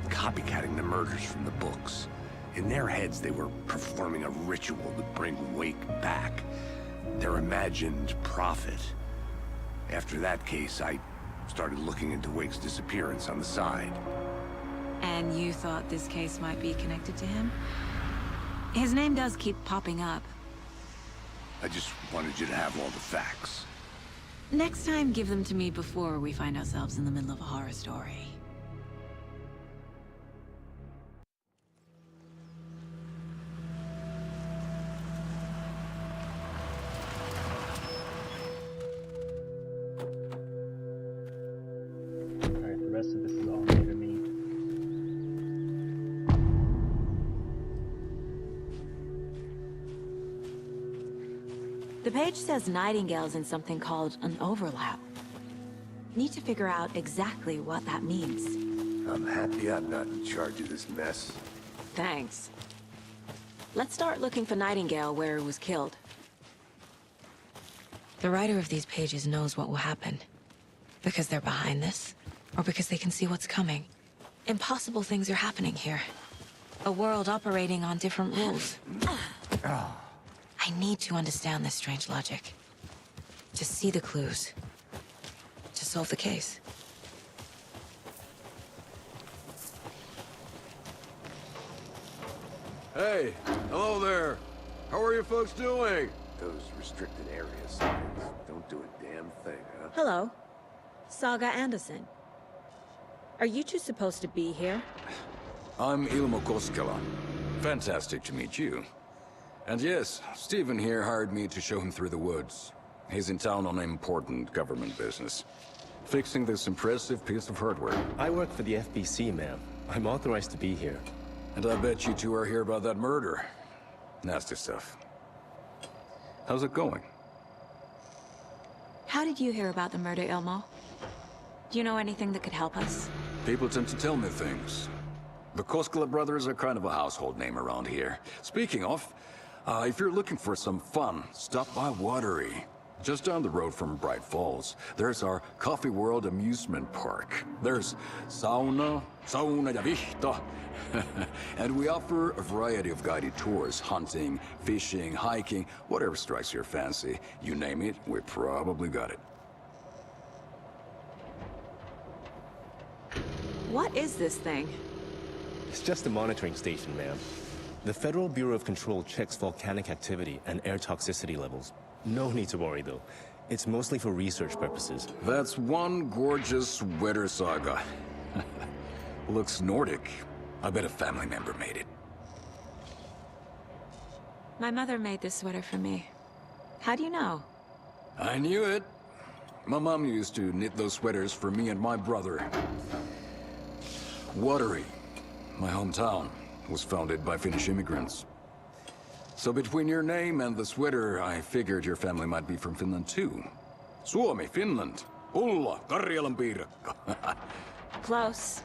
copycatting the murders from the books. In their heads, they were performing a ritual to bring Wake back. Their imagined prophet. After that case, I started looking into Wake's disappearance on the side. And you thought this case might be connected to him? His name does keep popping up. I just wanted you to have all the facts. Next time, give them to me before we find ourselves in the middle of a horror story. Alright, the rest of this is all new to me. The page says Nightingale's in something called an overlap. Need to figure out exactly what that means. I'm happy I'm not in charge of this mess. Thanks. Let's start looking for Nightingale where he was killed. The writer of these pages knows what will happen. Because they're behind this, or because they can see what's coming. Impossible things are happening here. A world operating on different rules. I need to understand this strange logic. To see the clues. To solve the case. Hey, hello there. How are you folks doing? Those restricted areas don't do a damn thing, huh? Hello. Saga Anderson. Are you two supposed to be here? I'm Ilmo Koskela. Fantastic to meet you. And yes, Stephen here hired me to show him through the woods. He's in town on important government business. Fixing this impressive piece of hardware. I work for the FBC, ma'am. I'm authorized to be here. And I bet you two are here about that murder. Nasty stuff. How's it going? How did you hear about the murder, Ilmo? Do you know anything that could help us? People tend to tell me things. The Koskela brothers are kind of a household name around here. Speaking of, if you're looking for some fun, stop by Watery. Just down the road from Bright Falls, there's our Coffee World amusement park. There's sauna ja vihta. And we offer a variety of guided tours, hunting, fishing, hiking, whatever strikes your fancy. You name it, we probably got it. What is this thing? It's just a monitoring station, ma'am. The Federal Bureau of Control checks volcanic activity and air toxicity levels. No need to worry, though. It's mostly for research purposes. That's one gorgeous weather saga. Looks Nordic. I bet a family member made it. My mother made this sweater for me. How do you know? I knew it. My mom used to knit those sweaters for me and my brother. Watery, my hometown, was founded by Finnish immigrants. So between your name and the sweater, I figured your family might be from Finland too. Suomi, Finland. Ulla, Karjalan piirakka. Close.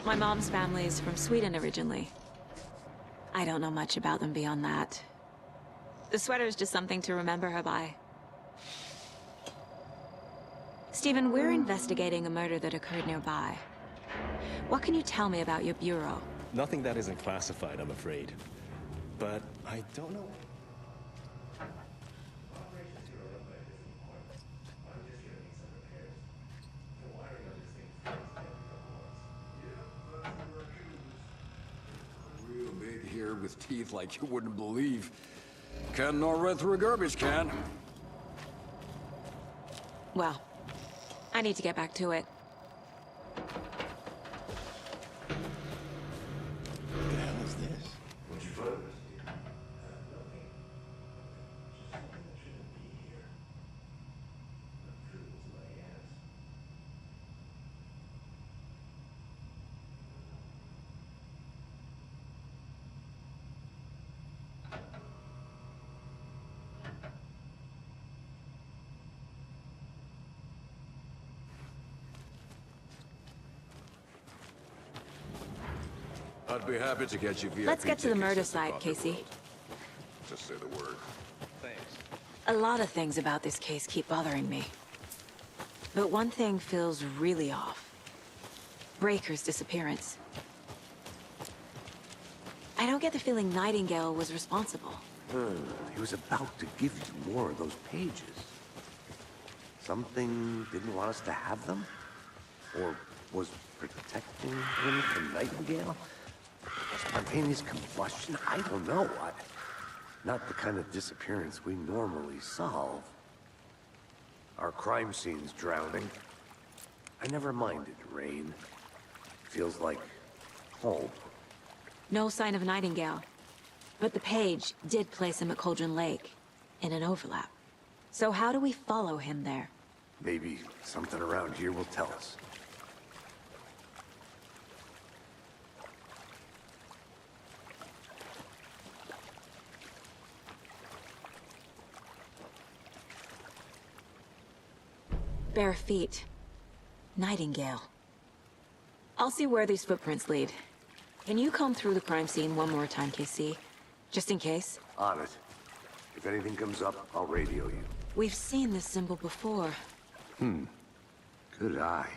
My mom's family is from Sweden originally. I don't know much about them beyond that. The sweater is just something to remember her by. Stephen, we're investigating a murder that occurred nearby. What can you tell me about your bureau? Nothing that isn't classified, I'm afraid. But I don't know. Real big here with teeth like you wouldn't believe. Can't gnaw right through a garbage can. Well, I need to get back to it. What the hell is this? I'd be happy to get you VIP. Let's get to the tickets murder at site, Coffee Casey. World. Just say the word. Thanks. A lot of things about this case keep bothering me. But one thing feels really off. Breaker's disappearance. I don't get the feeling Nightingale was responsible. He was about to give you more of those pages. Something didn't want us to have them? Or was protecting him from Nightingale? Spontaneous combustion? I don't know. Not the kind of disappearance we normally solve. Our crime scene's drowning. I never minded rain. Feels like home. No sign of Nightingale. But the page did place him at Cauldron Lake, in an overlap. So how do we follow him there? Maybe something around here will tell us. Bare feet. Nightingale. I'll see where these footprints lead. Can you comb through the crime scene one more time, KC? Just in case? On it. If anything comes up, I'll radio you. We've seen this symbol before. Good eye.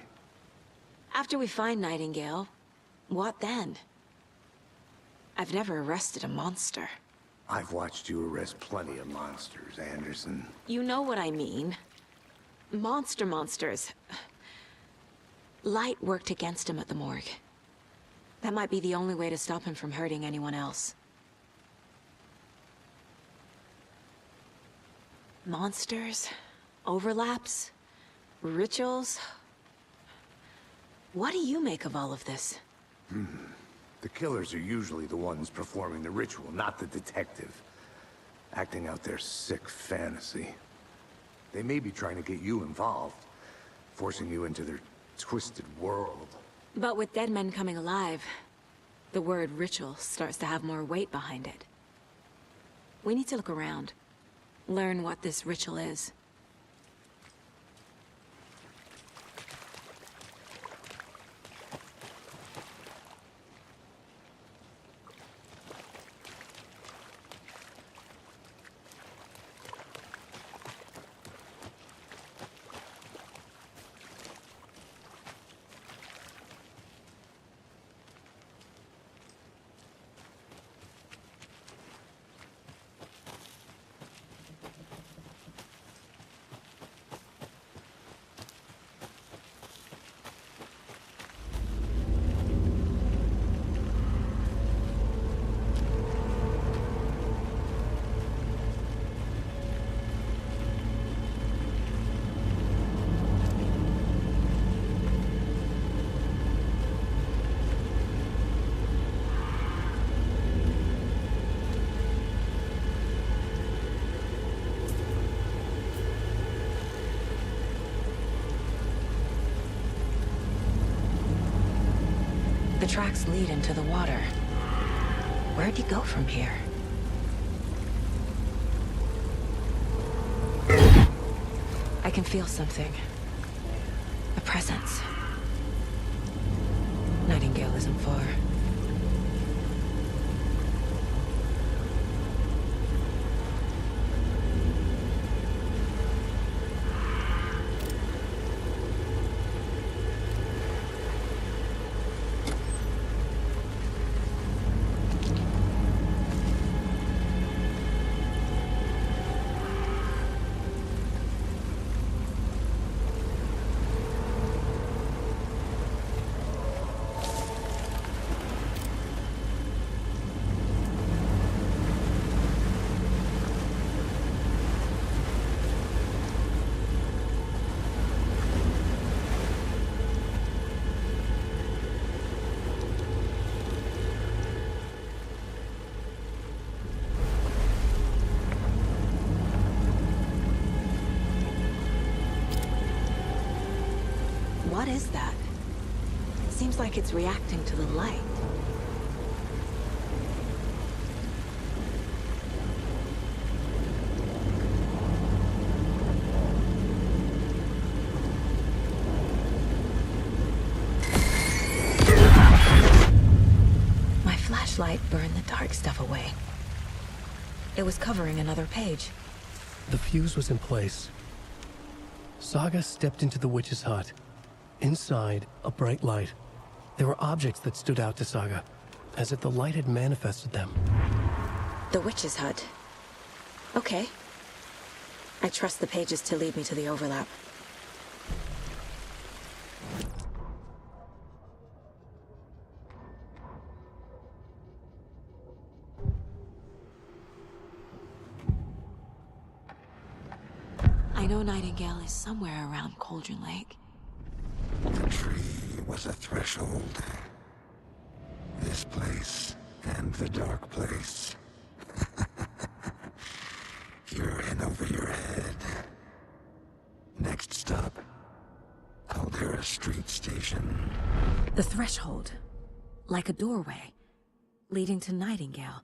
After we find Nightingale, what then? I've never arrested a monster. I've watched you arrest plenty of monsters, Anderson. You know what I mean. Monsters. Light worked against him at the morgue. That might be the only way to stop him from hurting anyone else. Monsters? Overlaps? Rituals? What do you make of all of this? The killers are usually the ones performing the ritual, not the detective. Acting out their sick fantasy. They may be trying to get you involved, forcing you into their twisted world. But with dead men coming alive, the word ritual starts to have more weight behind it. We need to look around. Learn what this ritual is. The tracks lead into the water. Where'd he go from here? I can feel something. A presence. Nightingale isn't far. What is that? Seems like it's reacting to the light. My flashlight burned the dark stuff away. It was covering another page. The fuse was in place. Saga stepped into the witch's hut. Inside, a bright light. There were objects that stood out to Saga, as if the light had manifested them. The witch's hut. Okay. I trust the pages to lead me to the overlap. I know Nightingale is somewhere around Cauldron Lake. The tree was a threshold. This place and the dark place. You're in over your head. Next stop, Caldera Street Station. The threshold. Like a doorway. Leading to Nightingale.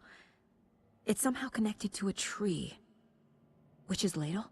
It's somehow connected to a tree. Witch's ladle?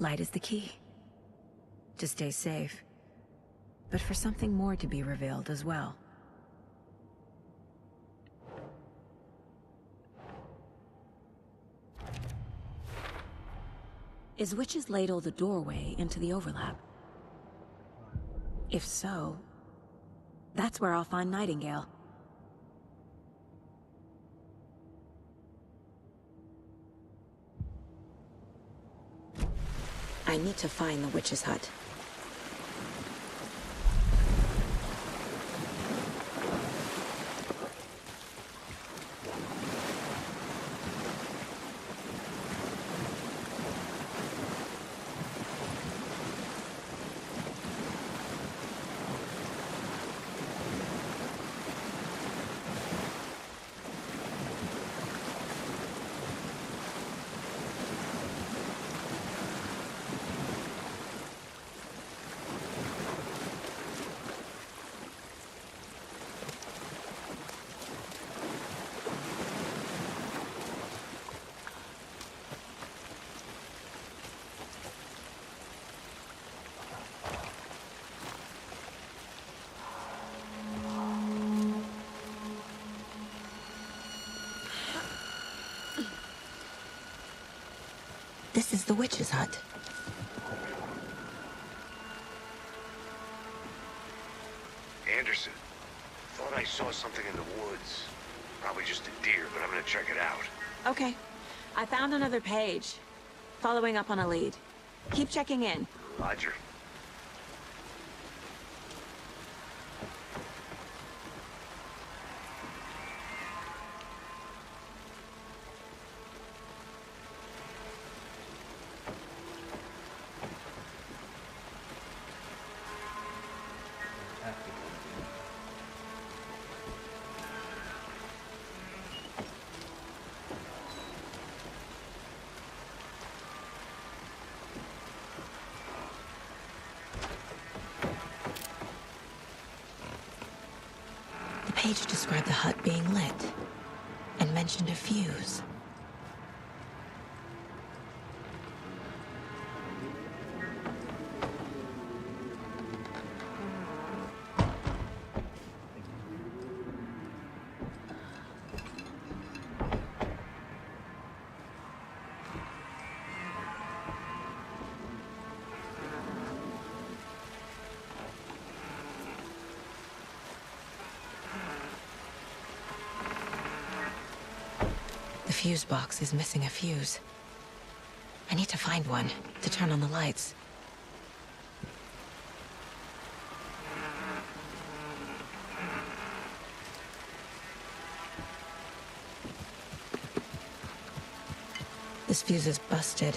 Light is the key. To stay safe. But for something more to be revealed as well. Is Witch's Ladle the doorway into the overlap? If so, that's where I'll find Nightingale. I need to find the witch's hut. This is the witch's hut. Anderson, thought I saw something in the woods. Probably just a deer, but I'm gonna check it out. Okay. I found another page. Following up on a lead. Keep checking in. Roger. The page described the hut being lit and mentioned a fuse. The fuse box is missing a fuse. I need to find one to turn on the lights. This fuse is busted.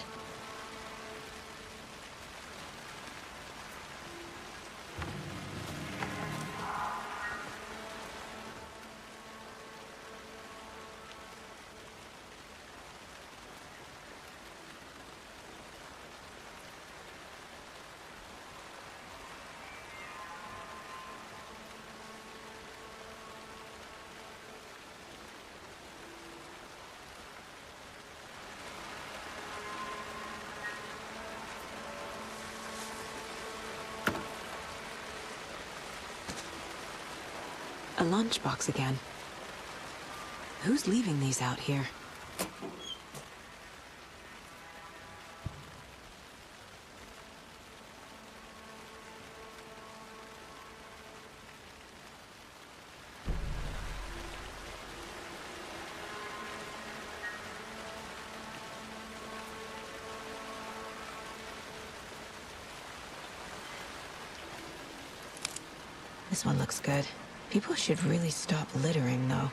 A lunchbox again. Who's leaving these out here? This one looks good. People should really stop littering, though.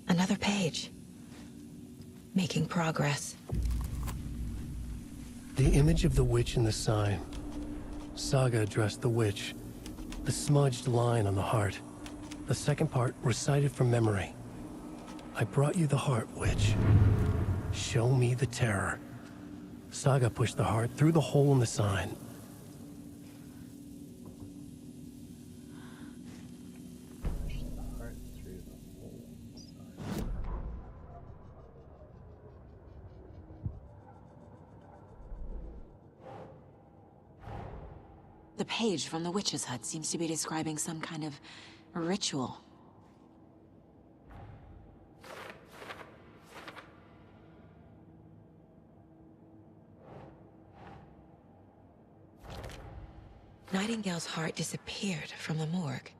Another page. Making progress. The image of the witch in the sign. Saga addressed the witch. The smudged line on the heart. The second part recited from memory. I brought you the heart, witch. Show me the terror. Saga pushed the heart through the hole in the sign. The page from the witch's hut seems to be describing some kind of ritual. Nightingale's heart disappeared from the morgue.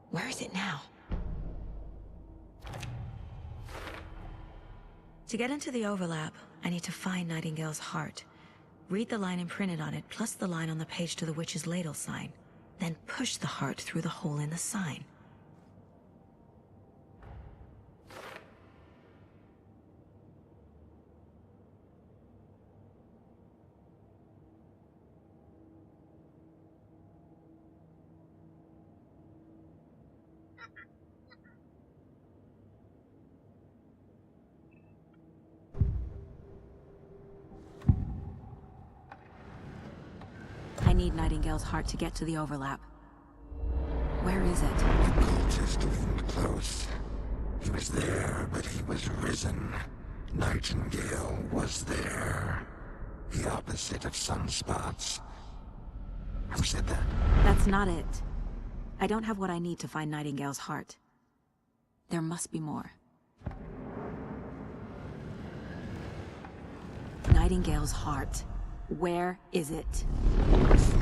Where is it now? To get into the overlap, I need to find Nightingale's heart. Read the line imprinted on it, plus the line on the page to the witch's ladle sign. Then push the heart through the hole in the sign. I need Nightingale's heart to get to the overlap. Where is it? The cultist leaned close. He was there, but he was risen. Nightingale was there. The opposite of sunspots. Who said that? That's not it. I don't have what I need to find Nightingale's heart. There must be more. Nightingale's heart. Where is it?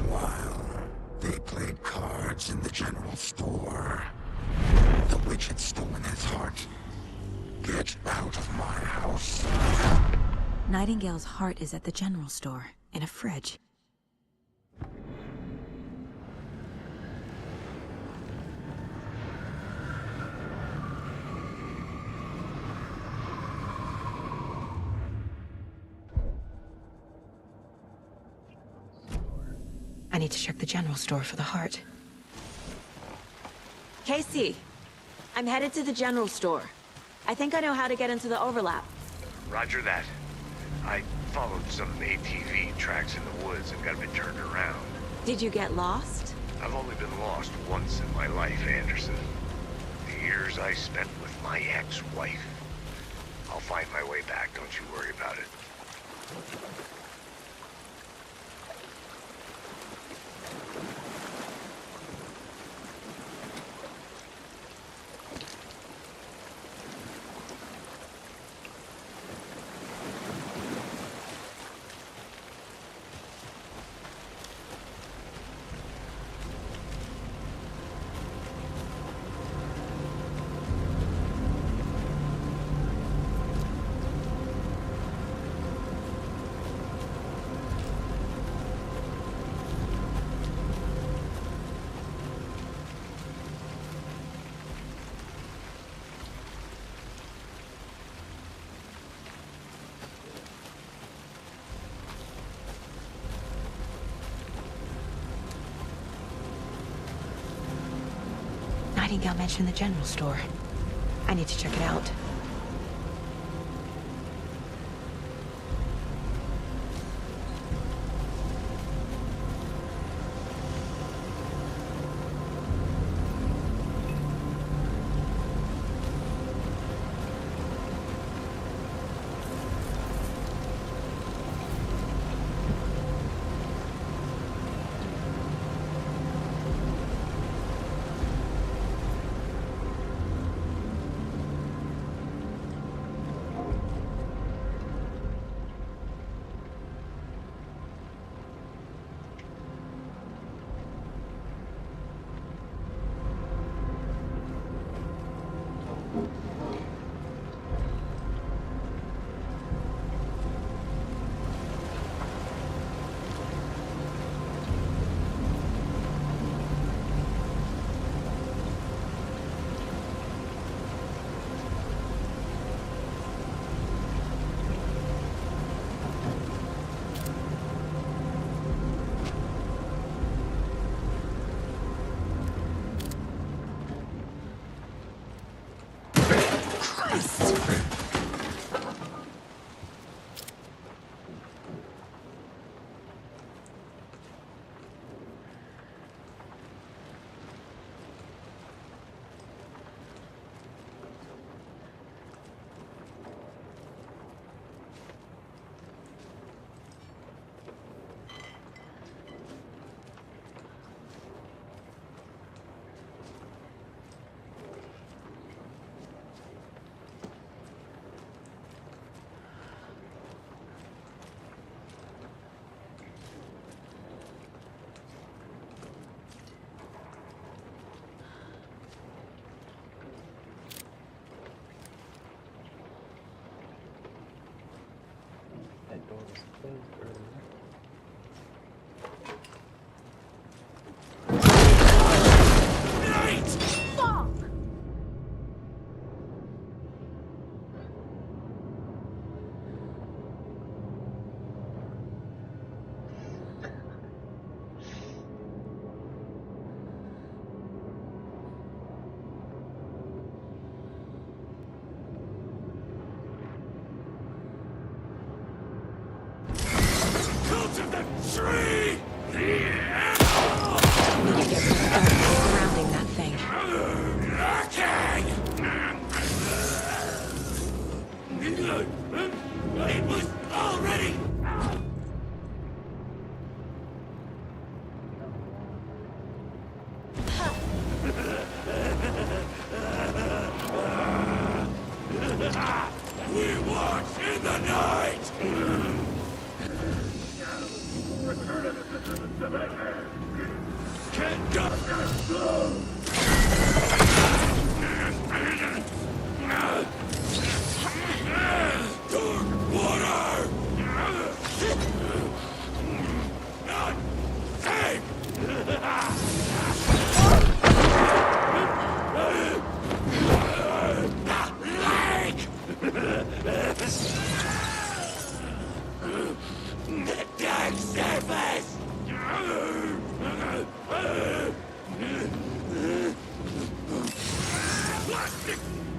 While they played cards in the general store, the witch had stolen his heart. Get out of my house. Nightingale's heart is at the general store, in a fridge. I need to check the general store for the heart. Casey, I'm headed to the general store. I think I know how to get into the overlap. Roger that. I followed some ATV tracks in the woods and got a bit turned around. Did you get lost? I've only been lost once in my life, Anderson. The years I spent with my ex-wife. I'll find my way back, don't you worry about it. Nightingale mentioned the general store. I need to check it out. That door was closed earlier.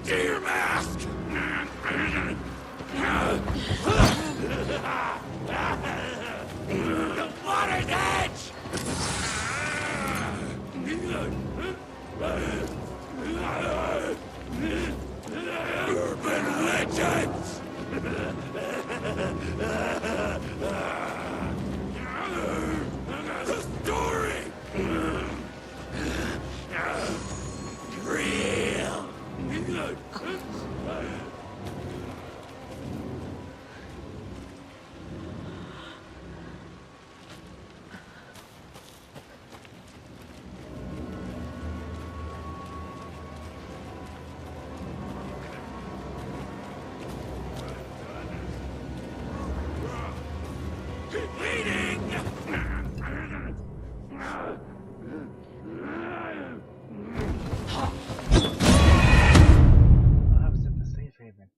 Deer mask! The water's edge! Urban legends! The story! Real! I was at the safe haven.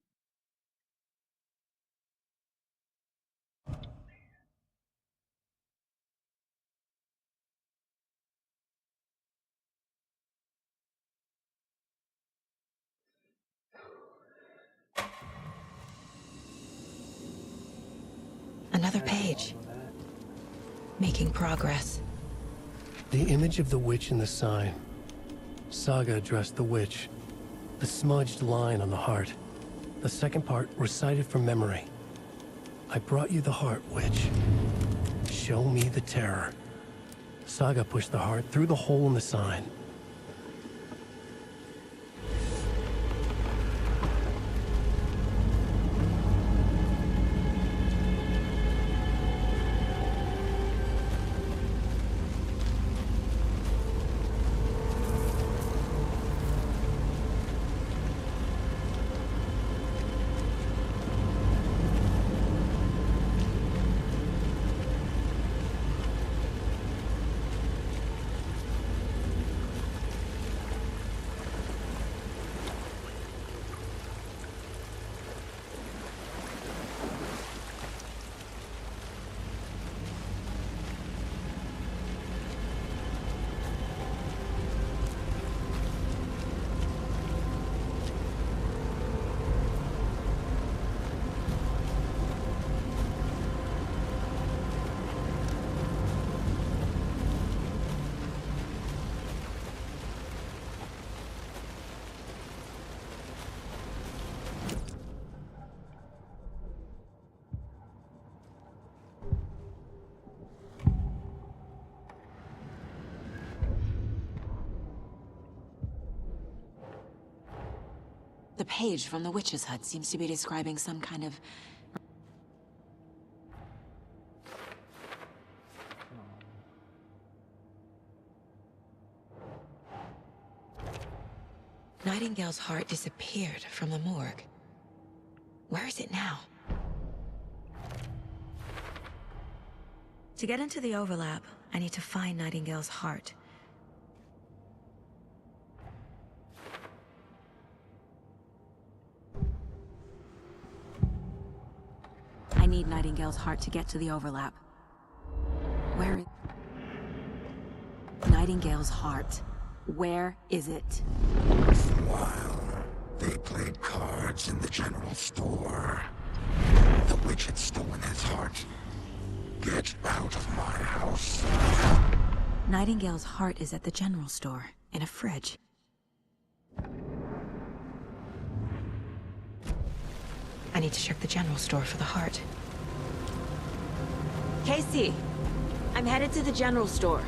Another page. Making progress. The image of the witch in the sign. Saga addressed the witch. The smudged line on the heart. The second part recited from memory. I brought you the heart, witch. Show me the terror. Saga pushed the heart through the hole in the sign. The page from the witch's hut seems to be describing some kind of... Nightingale's heart disappeared from the morgue. Where is it now? To get into the overlap, I need to find Nightingale's heart. I need Nightingale's heart to get to the overlap. Where is... Nightingale's heart. Where is it? While they played cards in the general store, the witch had stolen his heart. Get out of my house. Nightingale's heart is at the general store, in a fridge. I need to check the general store for the heart. Casey, I'm headed to the general store.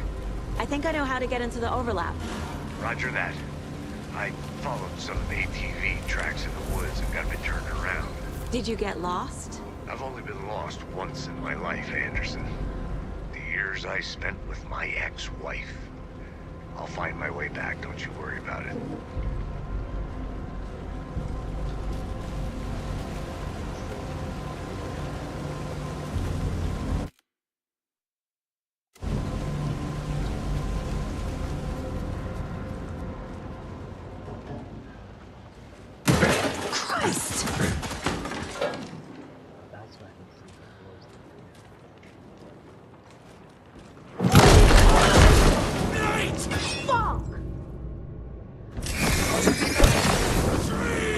I think I know how to get into the overlap. Roger that. I followed some ATV tracks in the woods and got me turned around. Did you get lost? I've only been lost once in my life, Anderson. The years I spent with my ex-wife. I'll find my way back, don't you worry about it. Christ! That's why I can see Night! Fuck! Three!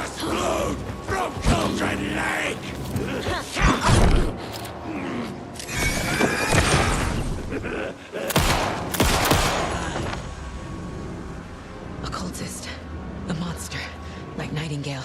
Explode from Cauldron Lake! A cultist. A monster. Like Nightingale.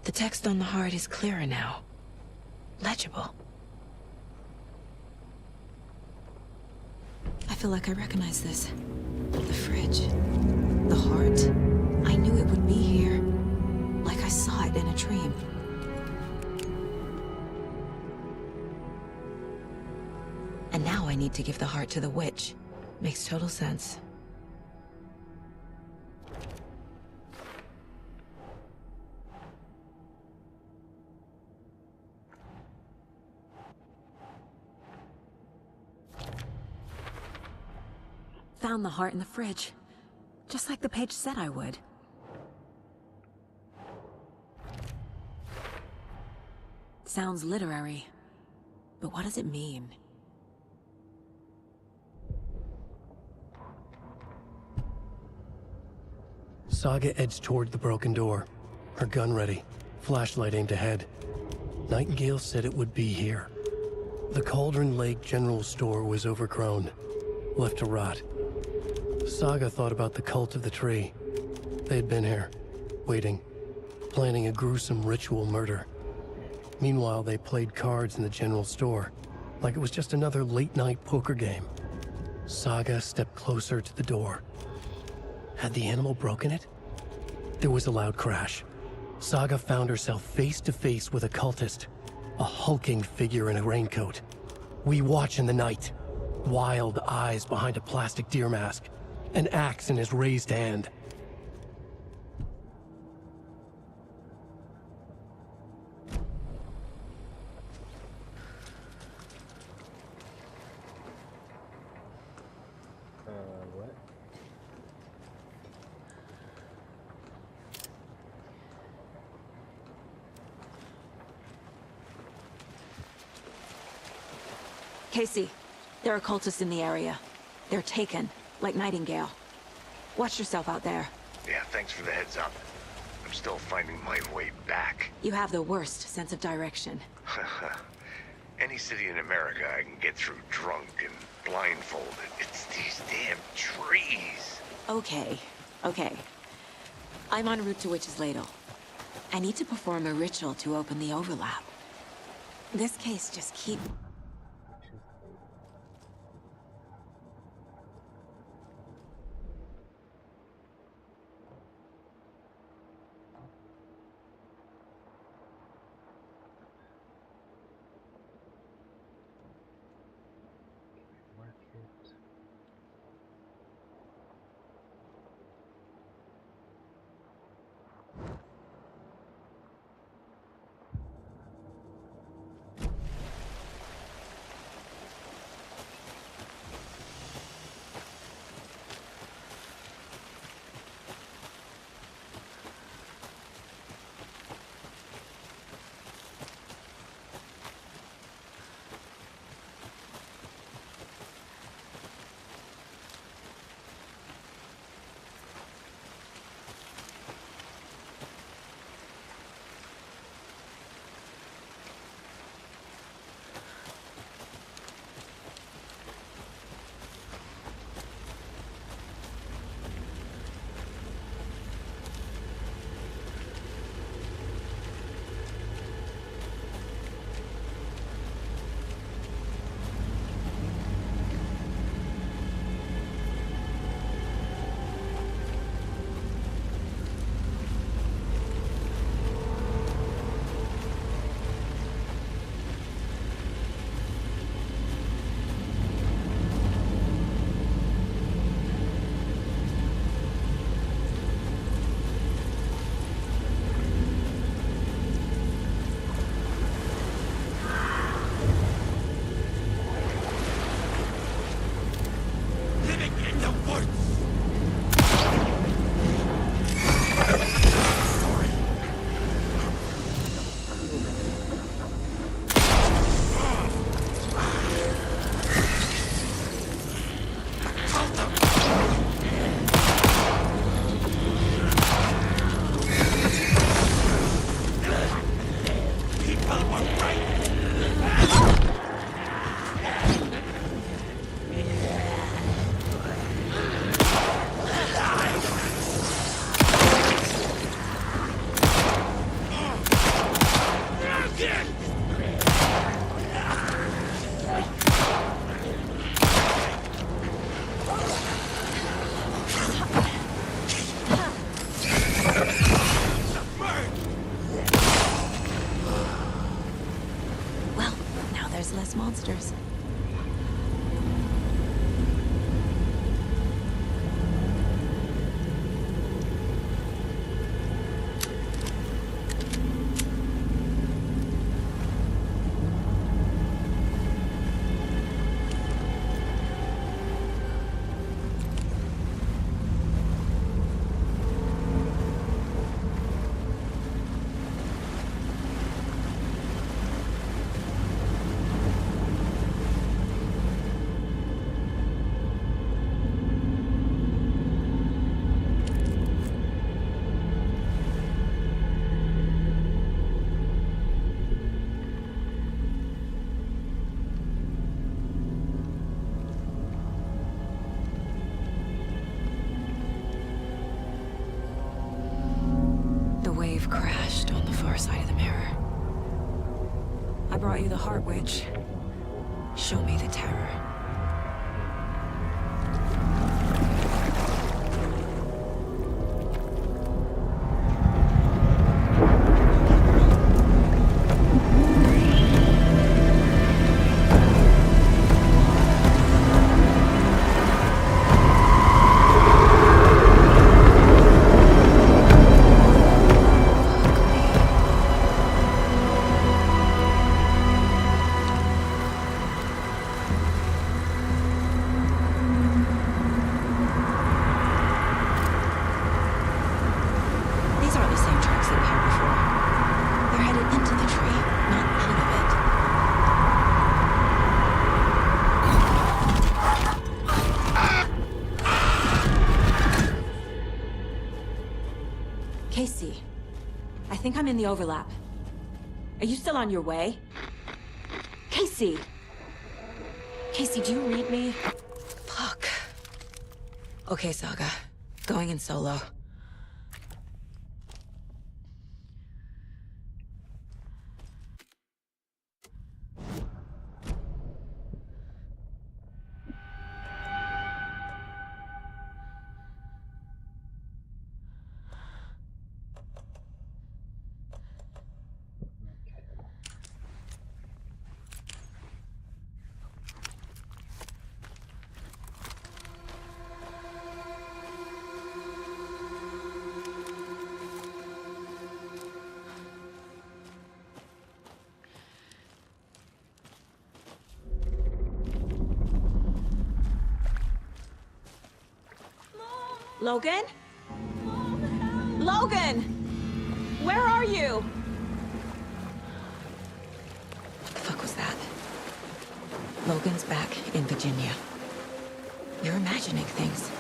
The text on the heart is clearer now. Legible. I feel like I recognize this. The fridge. The heart. I knew it would be here. Like I saw it in a dream. And now I need to give the heart to the witch. Makes total sense. Found the heart in the fridge. Just like the page said I would. Sounds literary. But what does it mean? Saga edged toward the broken door, her gun ready. flashlight aimed ahead. Nightingale said it would be here. The Cauldron Lake General Store was overgrown, left to rot. Saga thought about the cult of the tree. They had been here, waiting, planning a gruesome ritual murder. Meanwhile, they played cards in the general store, like it was just another late-night poker game. Saga stepped closer to the door. Had the animal broken it? There was a loud crash. Saga found herself face to face with a cultist, a hulking figure in a raincoat. We watch in the night. Wild eyes behind a plastic deer mask, an axe in his raised hand. What? Casey, there are cultists in the area. They're taken, like Nightingale. Watch yourself out there. Yeah, thanks for the heads up. I'm still finding my way back. You have the worst sense of direction. Any city in America I can get through drunk and blindfolded. It's these damn trees. Okay. I'm en route to Witch's Ladle. I need to perform a ritual to open the overlap. This case just keeps... monsters. the far side of the mirror. I brought you the Heart Witch. Show me the terror. Casey, I think I'm in the overlap. Are you still on your way? Casey! Casey, do you read me? Fuck. Okay, Saga. Going in solo. Logan? Logan! Where are you? What the fuck was that? Logan's back in Virginia. You're imagining things.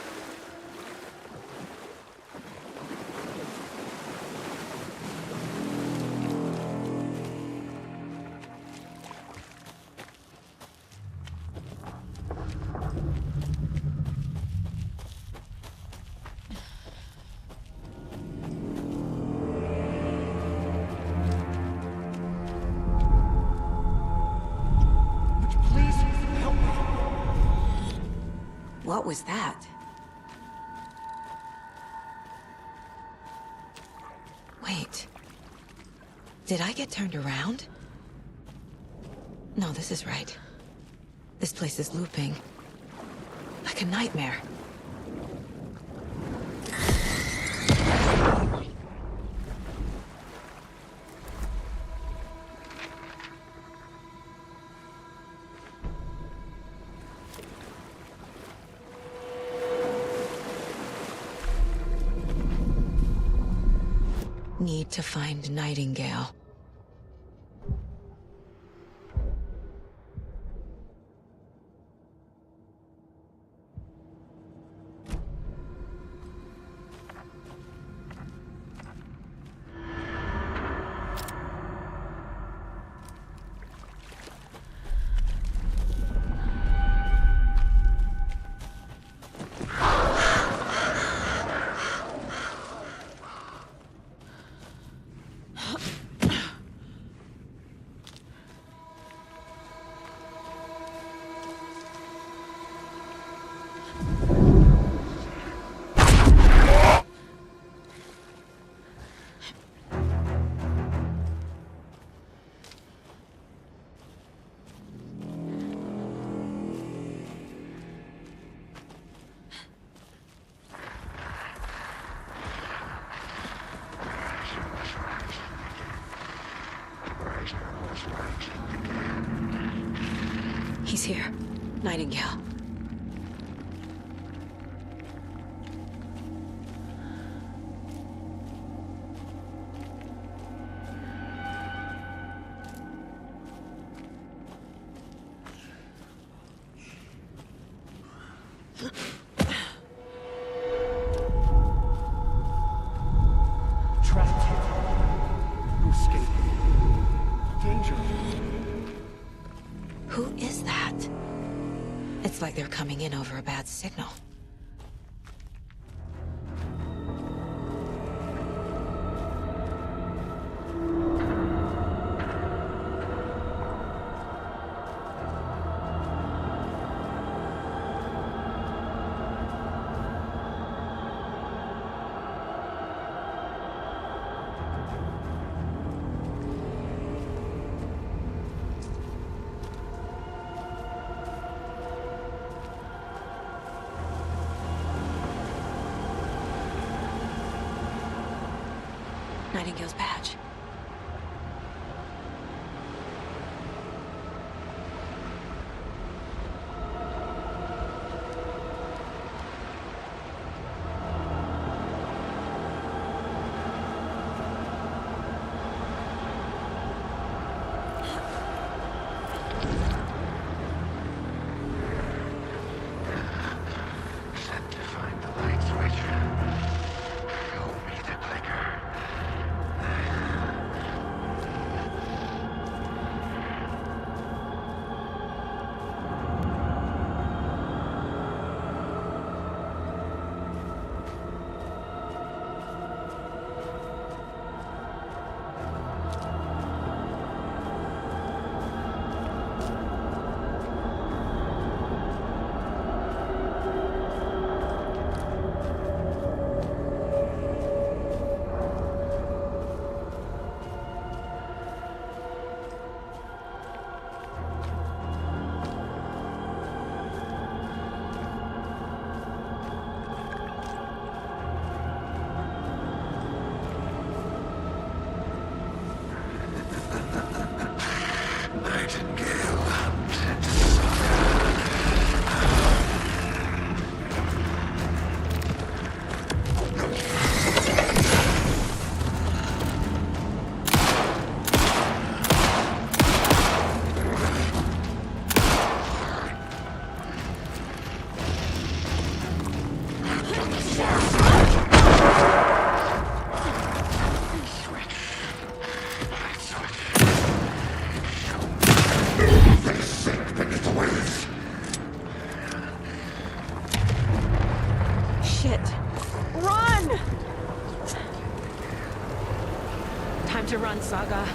What was that? Wait. Did I get turned around? No, this is right. This place is looping. Like a nightmare. Need to find Nightingale. He's here. Nightingale. Trapped here. No escape. Danger. Who is that? It's like they're coming in over a bad signal. Nightingale's badge. Set to find the light switch. Show me the clicker. Nightingale hunted Shit. Run! Time to run, Saga.